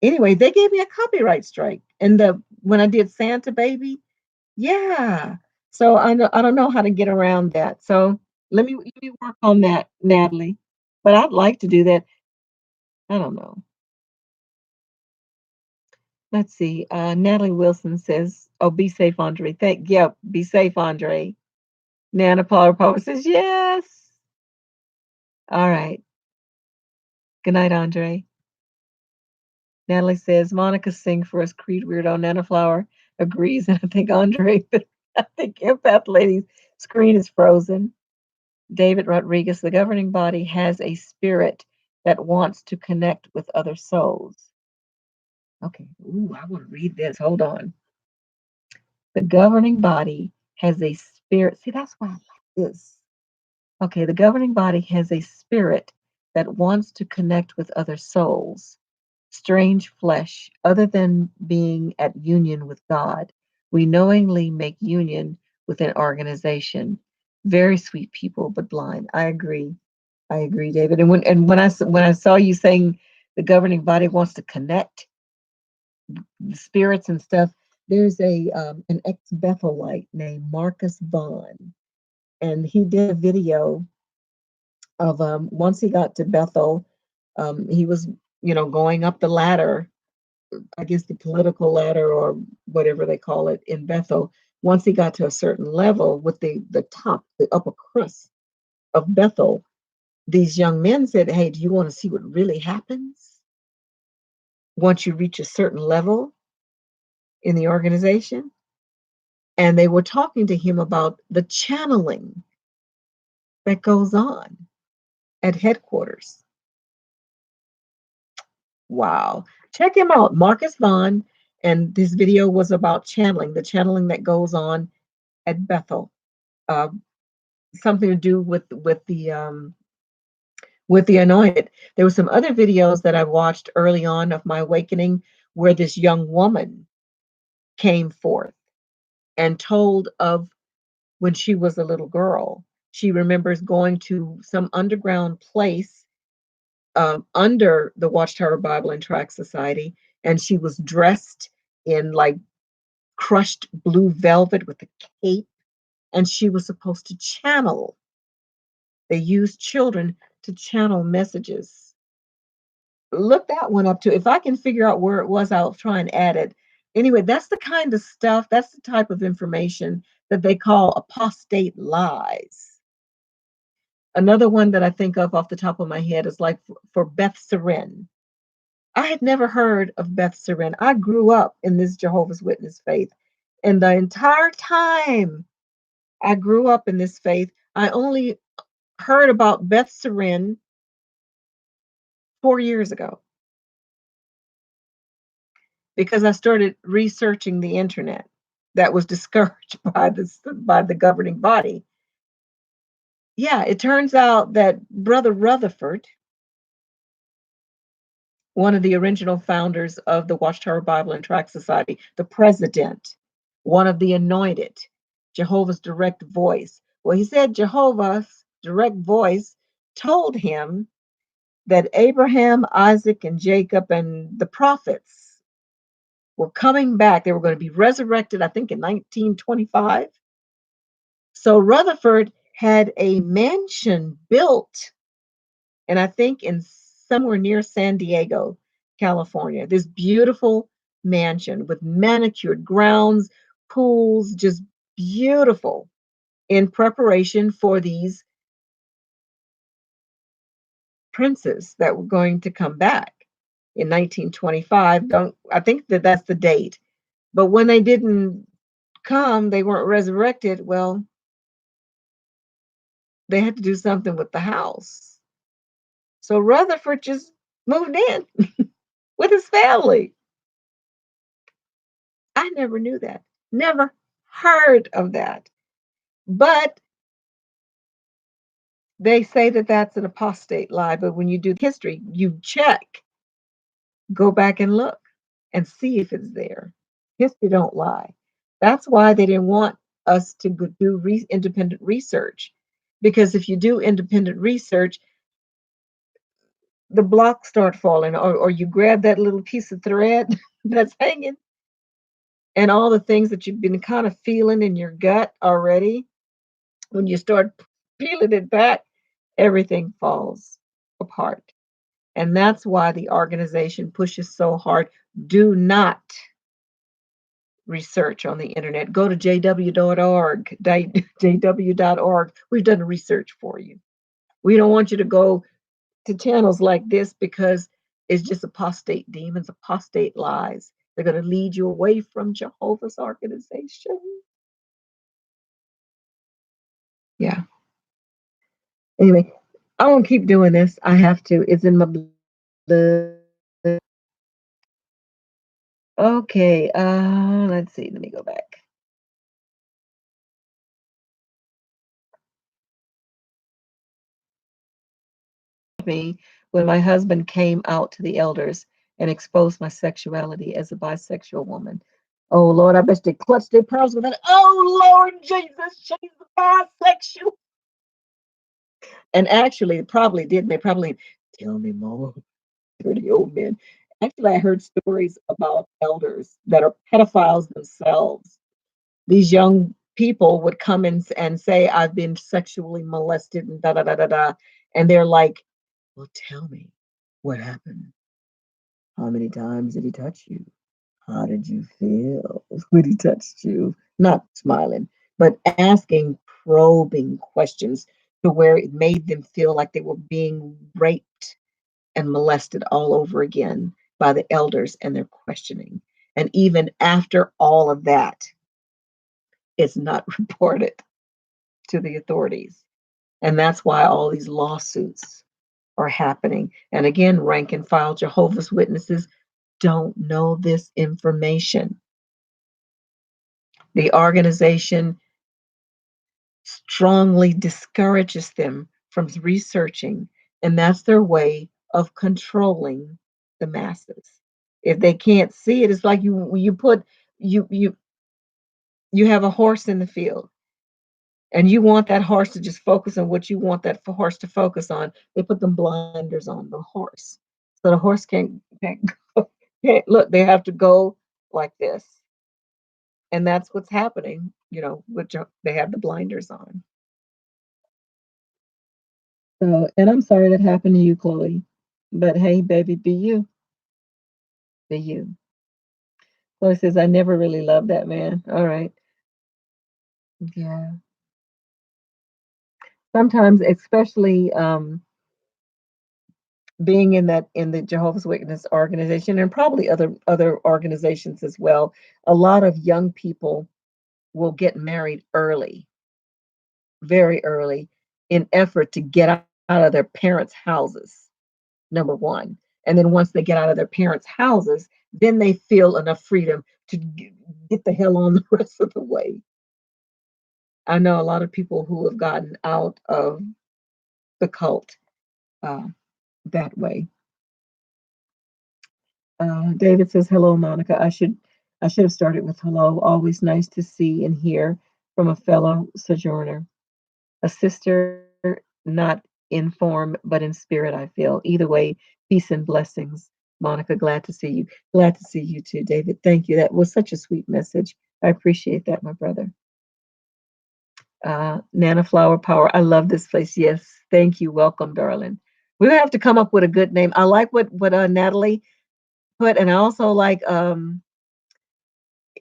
Anyway, they gave me a copyright strike. And the when I did Santa Baby, yeah. So I don't know how to get around that. So let me work on that, Natalie. But I'd like to do that. I don't know. Let's see. Natalie Wilson says, "Oh, be safe, Andre." Yeah, be safe, Andre. Nana Power says, "Yes." All right. Good night, Andre. Natalie says, "Monica, sing for us, Creed Weirdo." Nana Flower agrees, and I think Andre, I think Empath Lady's screen is frozen. David Rodriguez, the governing body has a spirit that wants to connect with other souls. Okay. Ooh, I want to read this. Hold on. The governing body has a spirit. See, that's why I like this. Okay, the governing body has a spirit that wants to connect with other souls, strange flesh, other than being at union with God. We knowingly make union with an organization. Very sweet people, but blind. I agree. I agree, David. And when I saw you saying the governing body wants to connect the spirits and stuff, there's a an ex Bethelite named Marcus Vaughn, and he did a video of once he got to Bethel, he was going up the ladder, I guess the political ladder or whatever they call it in Bethel. Once he got to a certain level with the top, the upper crust of Bethel, these young men said, "Hey, do you want to see what really happens once you reach a certain level in the organization?" And they were talking to him about the channeling that goes on at headquarters. Wow. Check him out, Marcus Vaughn. And this video was about channeling, the channeling that goes on at Bethel. Uh, Something to do with the anointed. There were some other videos that I watched early on of my awakening where this young woman came forth and told of when she was a little girl. She remembers going to some underground place under the Watchtower Bible and Tract Society, and she was dressed in like crushed blue velvet with a cape, and she was supposed to channel. They used children to channel messages. Look that one up too. If I can figure out where it was, I'll try and add it. Anyway, that's the kind of stuff, that's the type of information that they call apostate lies. Another one that I think of off the top of my head is like for Beth Seren. I had never heard of Beth Seren. I grew up in this Jehovah's Witness faith. And the entire time I grew up in this faith, I only heard about Beth Seren 4 years ago because I started researching the internet that was discouraged by the governing body. Yeah, it turns out that Brother Rutherford, one of the original founders of the Watchtower Bible and Tract Society, the president, one of the anointed, Jehovah's direct voice. Well, he said Jehovah's direct voice told him that Abraham, Isaac, and Jacob and the prophets were coming back. They were going to be resurrected, I think, in 1925. So Rutherford had a mansion built, and I think in somewhere near San Diego, California, this beautiful mansion with manicured grounds, pools, just beautiful in preparation for these princes that were going to come back in 1925. Don't I think that that's the date. But when they didn't come, they weren't resurrected. Well, they had to do something with the house. So Rutherford just moved in with his family. I never knew that. Never heard of that. But they say that that's an apostate lie. But when you do history, you check, go back and look and see if it's there. History don't lie. That's why they didn't want us to do independent research. Because if you do independent research, the blocks start falling, or you grab that little piece of thread that's hanging and all the things that you've been kind of feeling in your gut already, when you start peeling it back, everything falls apart. And that's why the organization pushes so hard. Do not research on the internet. Go to jw.org, jw.org. We've done research for you. We don't want you to go to channels like this because it's just apostate demons, apostate lies. They're going to lead you away from Jehovah's organization. Yeah. Anyway, I won't keep doing this. I have to. It's in my blood. Okay, let's see. Let me go back. Me when my husband came out to the elders and exposed my sexuality as a bisexual woman. Oh Lord, I bet they clutched their pearls with it. Oh Lord Jesus, she's bisexual. And actually, it probably did. They probably tell me more. Pretty old men. Actually, I heard stories about elders that are pedophiles themselves. These young people would come in and say, "I've been sexually molested," and da da da da da. And they're like, "Well, tell me what happened. How many times did he touch you? How did you feel when he touched you?" Not smiling, but asking probing questions to where it made them feel like they were being raped and molested all over again by the elders and their questioning. And even after all of that, it's not reported to the authorities. And that's why all these lawsuits are happening. And again, rank and file Jehovah's Witnesses don't know this information. The organization strongly discourages them from researching, and that's their way of controlling the masses. If they can't see it, it's like you put you you you have a horse in the field and you want that horse to just focus on what you want that horse to focus on. They put them blinders on the horse. So the horse can't go, can't look, they have to go like this. And that's what's happening, with they have the blinders on. So, and I'm sorry that happened to you, Chloe. But hey, baby, be you. Be you. Chloe says, I never really loved that man. All right. Yeah. Sometimes, especially being in the Jehovah's Witness organization and probably other organizations as well, a lot of young people will get married early, very early, in effort to get out of their parents' houses. Number one. And then once they get out of their parents' houses, then they feel enough freedom to get the hell on the rest of the way. I know a lot of people who have gotten out of the cult uh, that way. David says, "Hello, Monica. I should have started with hello. Always nice to see and hear from a fellow sojourner, a sister, not in form but in spirit. I feel either way. Peace and blessings, Monica. Glad to see you. Glad to see you too, David. Thank you. That was such a sweet message. I appreciate that, my brother. Nana Flower Power. I love this place. Yes, thank you. Welcome, darling. We have to come up with a good name. I like what Natalie put, and I also like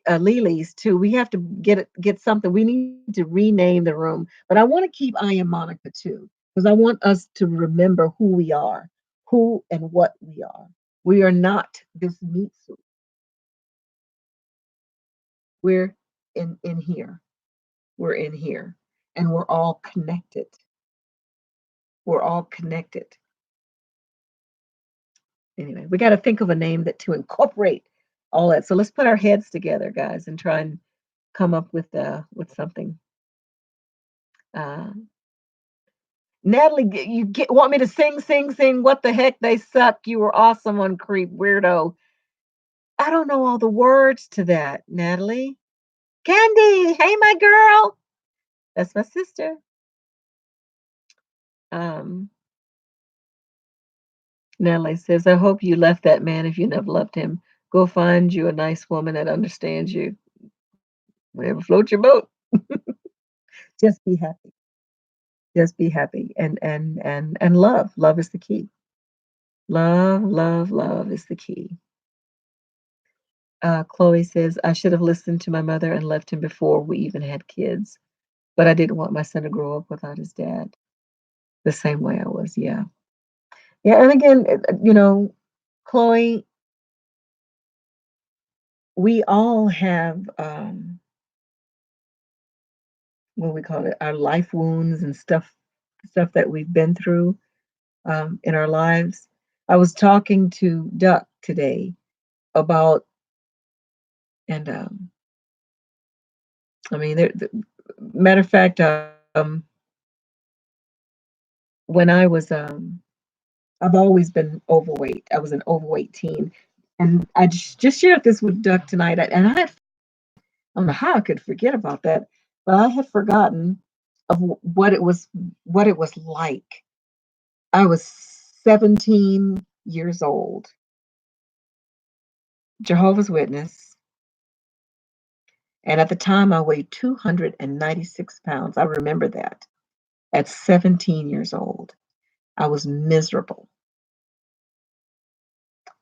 Lily's too. We have to get something. We need to rename the room, but I want to keep I am Monica too because I want us to remember who we are, who and what we are. We are not this meat suit. We're in here. We're in here, and we're all connected. We're all connected. Anyway, we got to think of a name that to incorporate all that. So let's put our heads together, guys, and try and come up with something. Uh, Natalie, want me to sing, sing, sing? What the heck? They suck. You were awesome on Creep, weirdo. I don't know all the words to that, Natalie. Candy, hey, my girl. That's my sister. Um, Natalie says, I hope you left that man if you never loved him. Go find you a nice woman that understands you. Whatever floats your boat. Just be happy. Just be happy and love. Love is the key. Love, love, love is the key. Chloe says, I should have listened to my mother and left him before we even had kids, but I didn't want my son to grow up without his dad the same way I was. Yeah. Yeah. And again, Chloe, we all have, what we call it, our life wounds and stuff that we've been through in our lives. I was talking to Duck today about And I mean, matter of fact, when I was I've always been overweight. I was an overweight teen, and I just shared this with Doug tonight. And I don't know how I could forget about that, but I had forgotten of what it was like. I was 17 years old, Jehovah's Witness, and at the time I weighed 296 pounds. I remember that at 17 years old. I was miserable.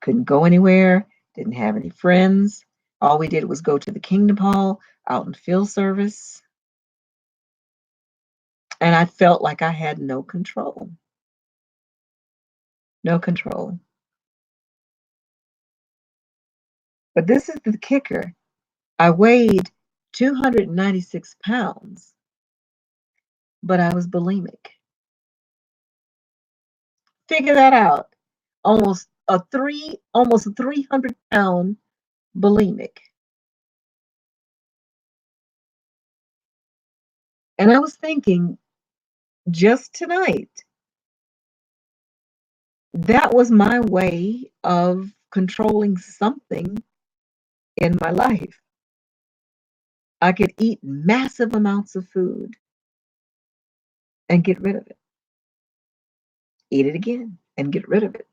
Couldn't go anywhere, didn't have any friends. All we did was go to the Kingdom Hall out in field service, and I felt like I had no control. No control. But this is the kicker. I weighed 296 pounds, but I was bulimic. Figure that out. Almost a 300-pound bulimic. And I was thinking just tonight, that was my way of controlling something in my life. I could eat massive amounts of food and get rid of it. Eat it again and get rid of it.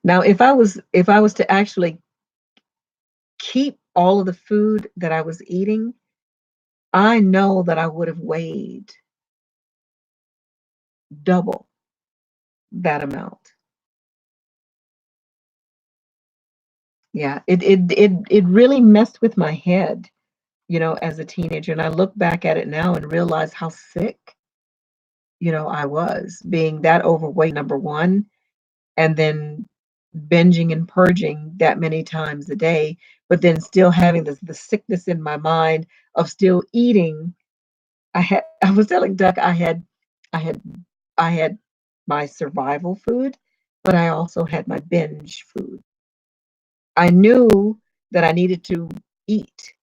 Now, if I was to actually keep all of the food that I was eating, I know that I would have weighed double that amount. Yeah, it really messed with my head, as a teenager. And I look back at it now and realize how sick, I was being that overweight, number one, and then binging and purging that many times a day, but then still having the sickness in my mind of still eating. I was telling Duck I had I had my survival food, but I also had my binge food. I knew that I needed to eat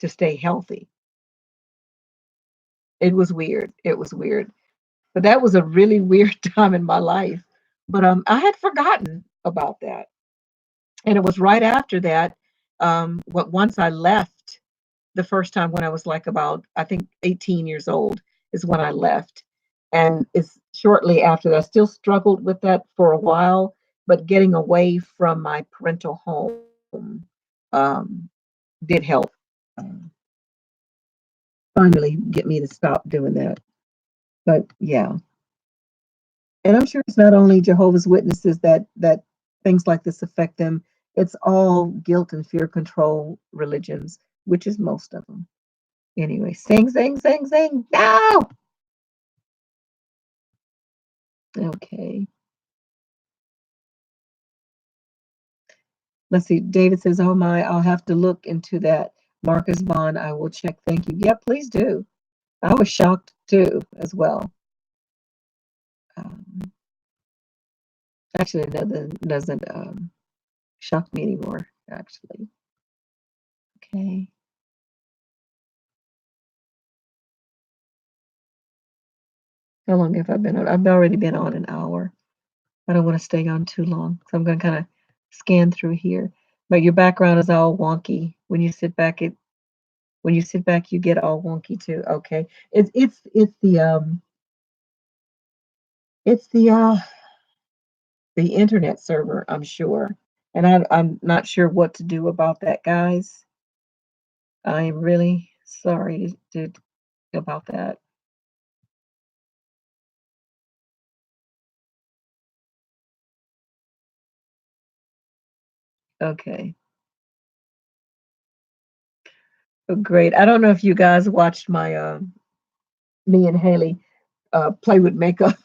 to stay healthy. It was weird. It was weird. But that was a really weird time in my life. But I had forgotten about that. And it was right after that, once I left the first time when I was like about, I think, 18 years old is when I left. And it's shortly after that. I still struggled with that for a while, but getting away from my parental home um, did help um, finally get me to stop doing that. But yeah, and I'm sure it's not only Jehovah's Witnesses that things like this affect them. It's all guilt and fear control religions, which is most of them. Anyway, sing, sing, sing, sing. No. Okay. Let's see. David says, "Oh my, I'll have to look into that." Marcus Bond, I will check. Thank you. Yeah, please do. I was shocked too, as well. Um, Actually, that doesn't shock me anymore. Actually, okay. How long have I been on? I've already been on an hour. I don't want to stay on too long, so I'm going to kind of scan through here. But your background is all wonky. When you sit back, you get all wonky too. Okay, it's the internet server, I'm sure, and I'm not sure what to do about that, guys. I'm really sorry about that. Okay, oh, great. I don't know if you guys watched my me and Hailey play with makeup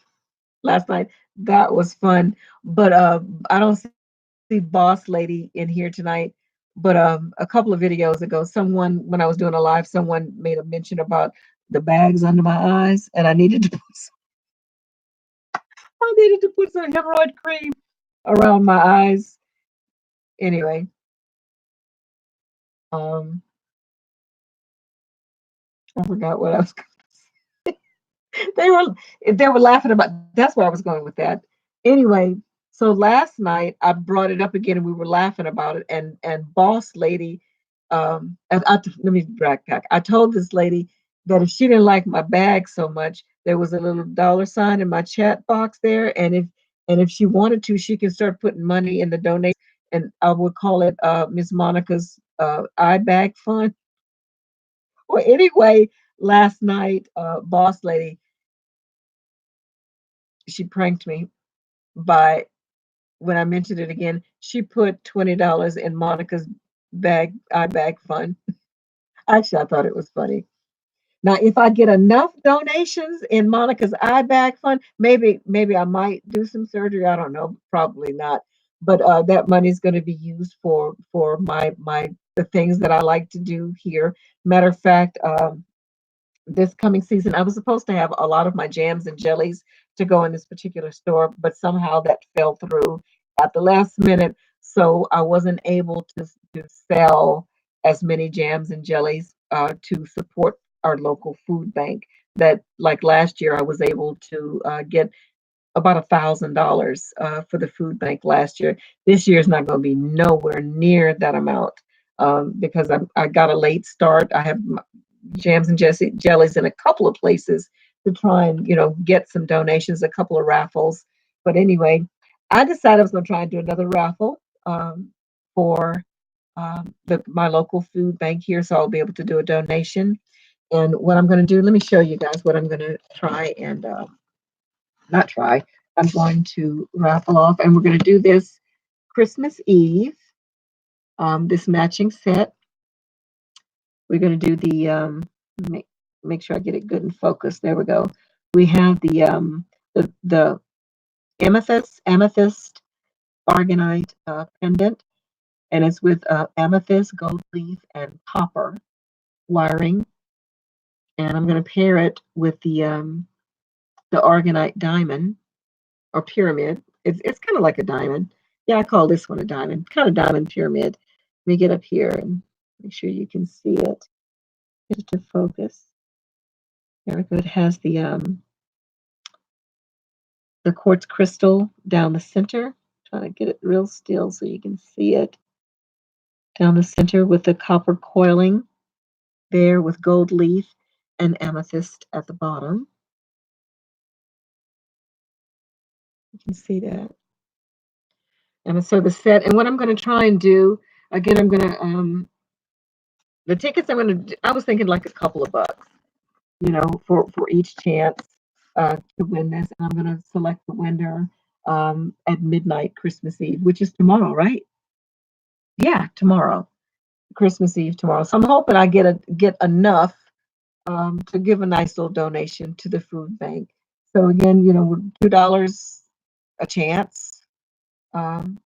last night. That was fun. But I don't see Boss Lady in here tonight. But a couple of videos ago, when I was doing a live, someone made a mention about the bags under my eyes, and I needed to put some hemorrhoid cream around my eyes. Anyway, Um, I forgot what I was. They were they were laughing about. That's where I was going with that. Anyway, so last night I brought it up again, and we were laughing about it. And boss lady, let me backpack. I told this lady that if she didn't like my bag so much, there was a little dollar sign in my chat box there, and if she wanted to, she can start putting money in the donation, and I would call it Miss Monica's eye bag fund. Well, anyway, last night, boss lady, she pranked me by when I mentioned it again, she put $20 in Monica's eye bag fund. Actually, I thought it was funny. Now, if I get enough donations in Monica's eye bag fund, maybe I might do some surgery. I don't know, probably not. But that money is going to be used for my the things that I like to do here. Matter of fact, this coming season, I was supposed to have a lot of my jams and jellies to go in this particular store, but somehow that fell through at the last minute. So I wasn't able to sell as many jams and jellies to support our local food bank. That, like last year, I was able to get about $1,000 for the food bank last year. This year is not going to be nowhere near that amount because I got a late start. I have jams and jellies in a couple of places to try and get some donations, a couple of raffles. But anyway, I decided I was going to try and do another raffle for my local food bank here, so I'll be able to do a donation. And what I'm going to do, let me show you guys what I'm going to try and not try. I'm going to raffle off, and we're going to do this Christmas Eve. This matching set. We're going to do the make sure I get it good and focused. There we go. We have the amethyst argonite pendant, and it's with amethyst, gold leaf, and copper wiring. And I'm going to pair it with the argonite diamond or pyramid. It's kind of like a diamond. Yeah, I call this one a diamond, kind of diamond pyramid. Let me get up here and make sure you can see it. Get it to focus. There we go. It has the quartz crystal down the center. Trying to get it real still so you can see it down the center with the copper coiling there with gold leaf and amethyst at the bottom. You can see that. And so the set, and what I'm going to try and do, again, I'm going to, the tickets I was thinking like a couple of bucks, for each chance to win this. And I'm going to select the winner at midnight Christmas Eve, which is tomorrow, right? Yeah, tomorrow, Christmas Eve tomorrow. So I'm hoping I get enough to give a nice little donation to the food bank. So again, $2 a chance. Um,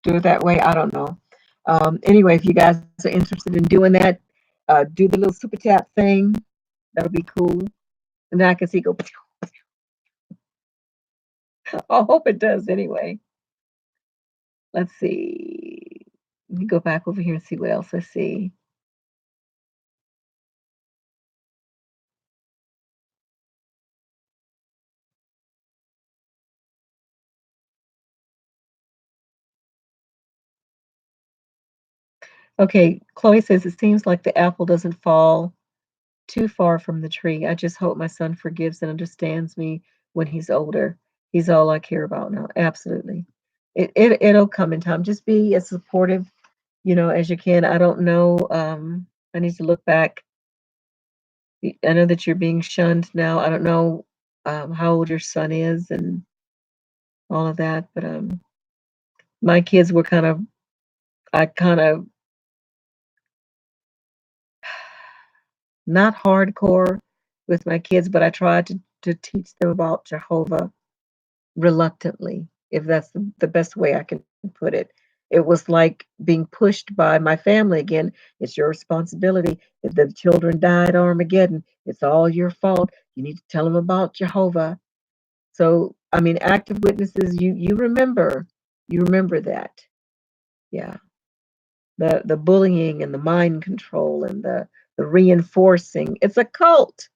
do it that way. I don't know. Anyway, if you guys are interested in doing that, do the little super chat thing. That'll be cool. And then I can see go. I hope it does anyway. Let's see. Let me go back over here and see what else I see. Okay, Chloe says it seems like the apple doesn't fall too far from the tree. I just hope my son forgives and understands me when he's older. He's all I care about now. Absolutely. It'll come in time. Just be as supportive, as you can. I don't know. I need to look back. I know that you're being shunned now. I don't know how old your son is and all of that, but my kids were I kind of not hardcore with my kids, but I tried to teach them about Jehovah reluctantly, if that's the best way I can put it. It was like being pushed by my family again. It's your responsibility. If the children died Armageddon, it's all your fault. You need to tell them about Jehovah. So, I mean, active witnesses, you remember that. Yeah. the bullying and the mind control and the reinforcing. It's a cult.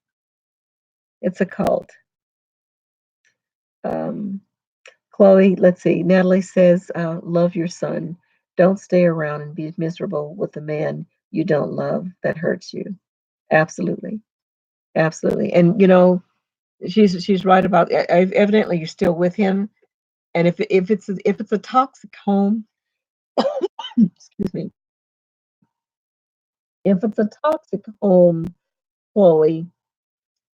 It's a cult. Um, Chloe, let's see. Natalie says, love your son. Don't stay around and be miserable with a man you don't love that hurts you. Absolutely. Absolutely. And she's right about evidently you're still with him. And if it's a toxic home, excuse me, if it's a toxic home, Chloe,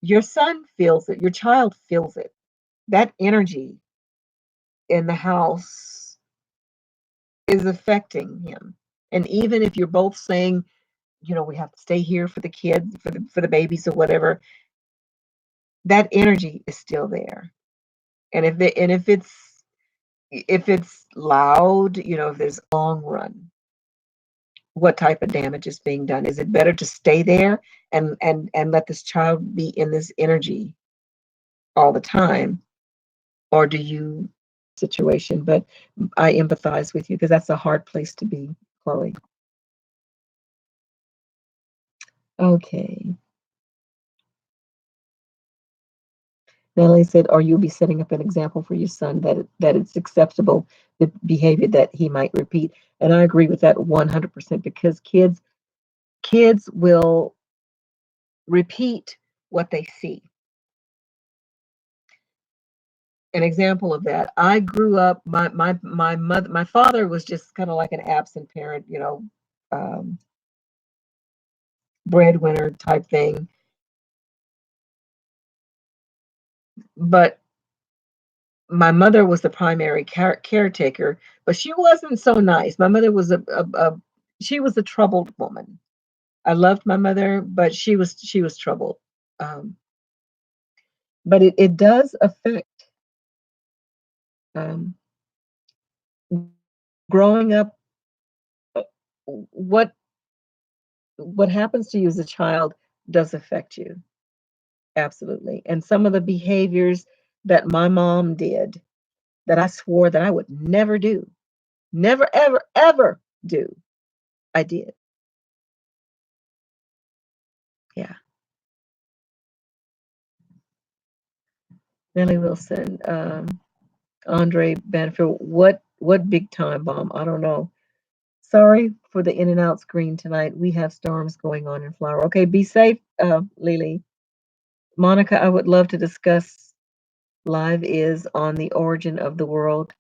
your son feels it, your child feels it. That energy in the house is affecting him. And even if you're both saying, we have to stay here for the kids, for the babies or whatever, that energy is still there. And if it's loud, if there's long run, what type of damage is being done? Is it better to stay there and let this child be in this energy all the time, or do you situation? But I empathize with you because that's a hard place to be, Chloe. Okay. Natalie said, or you'll be setting up an example for your son that it's acceptable, the behavior that he might repeat. And I agree with that 100% because kids will repeat what they see. An example of that, I grew up, my father was just kind of like an absent parent, um, breadwinner type thing. But my mother was the primary caretaker, but she wasn't so nice. My mother was she was a troubled woman. I loved my mother, but she was troubled. Um, but it does affect um, growing up. What what happens to you as a child does affect you, absolutely. And some of the behaviors that my mom did that I swore that I would never do, never ever ever do, I did. Yeah. Nellie Wilson, Andre Banfield. What big time bomb? I don't know. Sorry for the in and out screen tonight. We have storms going on in Flower. Okay, be safe, Lily. Monica, I would love to discuss live is on the origin of the world,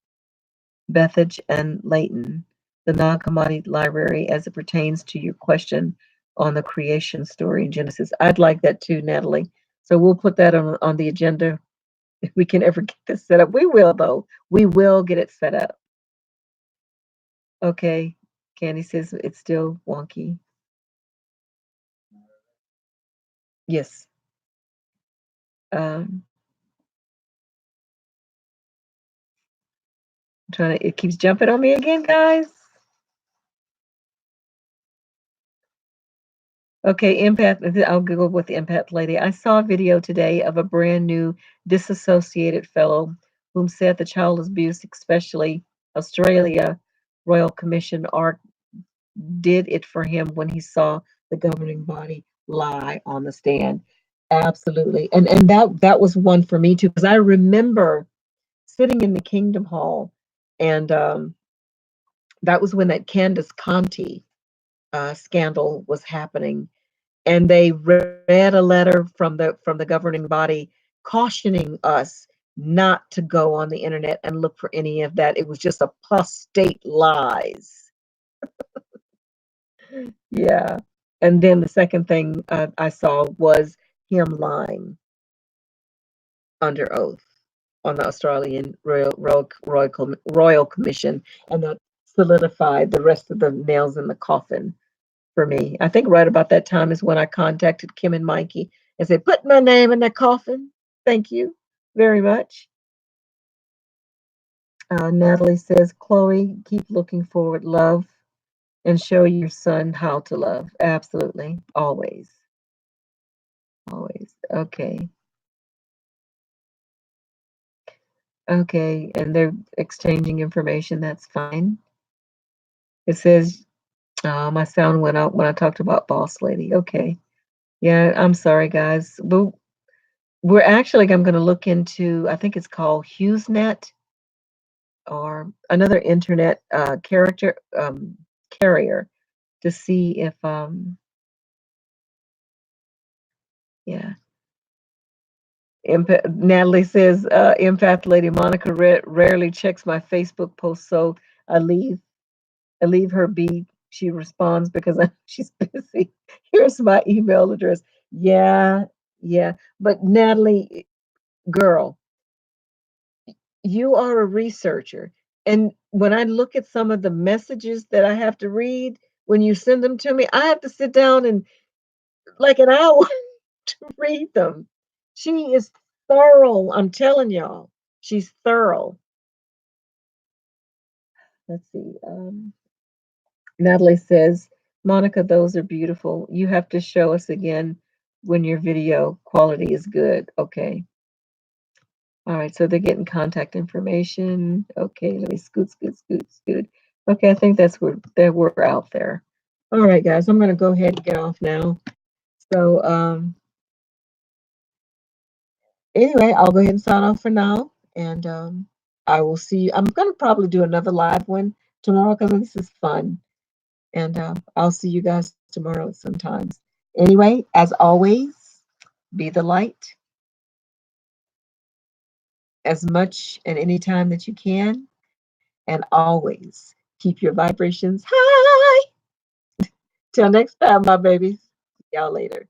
Bethage and Leighton, the Nag Hammadi library as it pertains to your question on the creation story in Genesis. I'd like that too, Natalie. So we'll put that on the agenda if we can ever get this set up. We will though. We will get it set up. Okay. Candy says it's still wonky. Yes. Um, it keeps jumping on me again, guys. Okay, empath. I'll Google with the empath lady. I saw a video today of a brand new disassociated fellow whom said the child abuse, especially Australia Royal Commission, ARC, did it for him when he saw the governing body lie on the stand. Absolutely, and that was one for me too because I remember sitting in the Kingdom Hall, and that was when that Candace Conti scandal was happening, and they read a letter from the governing body cautioning us not to go on the internet and look for any of that. It was just apostate lies. Yeah. And then the second thing I saw was him lying under oath on the Australian Royal Commission, and that solidified the rest of the nails in the coffin for me. I think right about that time is when I contacted Kim and Mikey and said, "Put my name in the coffin. Thank you very much." Natalie says, "Chloe, keep looking forward, love, and show your son how to love." Absolutely, always, always. Okay, okay, and they're exchanging information. That's fine. It says My sound went out when I talked about boss lady. Okay. Yeah, I'm sorry, guys. We're actually, I'm going to look into, I think it's called HughesNet or another internet carrier to see if, yeah. Natalie says, Empath Lady Monica rarely checks my Facebook posts, so I leave I leave her be. She responds because she's busy. Here's my email address. Yeah, yeah. But Natalie, girl, you are a researcher. And when I look at some of the messages that I have to read when you send them to me, I have to sit down and like an hour to read them. She is thorough. I'm telling y'all, she's thorough. Let's see. Natalie says, Monica, those are beautiful. You have to show us again when your video quality is good. Okay. All right. So they're getting contact information. Okay. Let me scoot, scoot, scoot, scoot. Okay. I think that's where we're out there. All right, guys. I'm going to go ahead and get off now. So, anyway, I'll go ahead and sign off for now. And I will see you. I'm going to probably do another live one tomorrow because this is fun. And I'll see you guys tomorrow sometimes. Anyway, as always, be the light as much and any time that you can. And always keep your vibrations high. Till next time, my babies. See y'all later.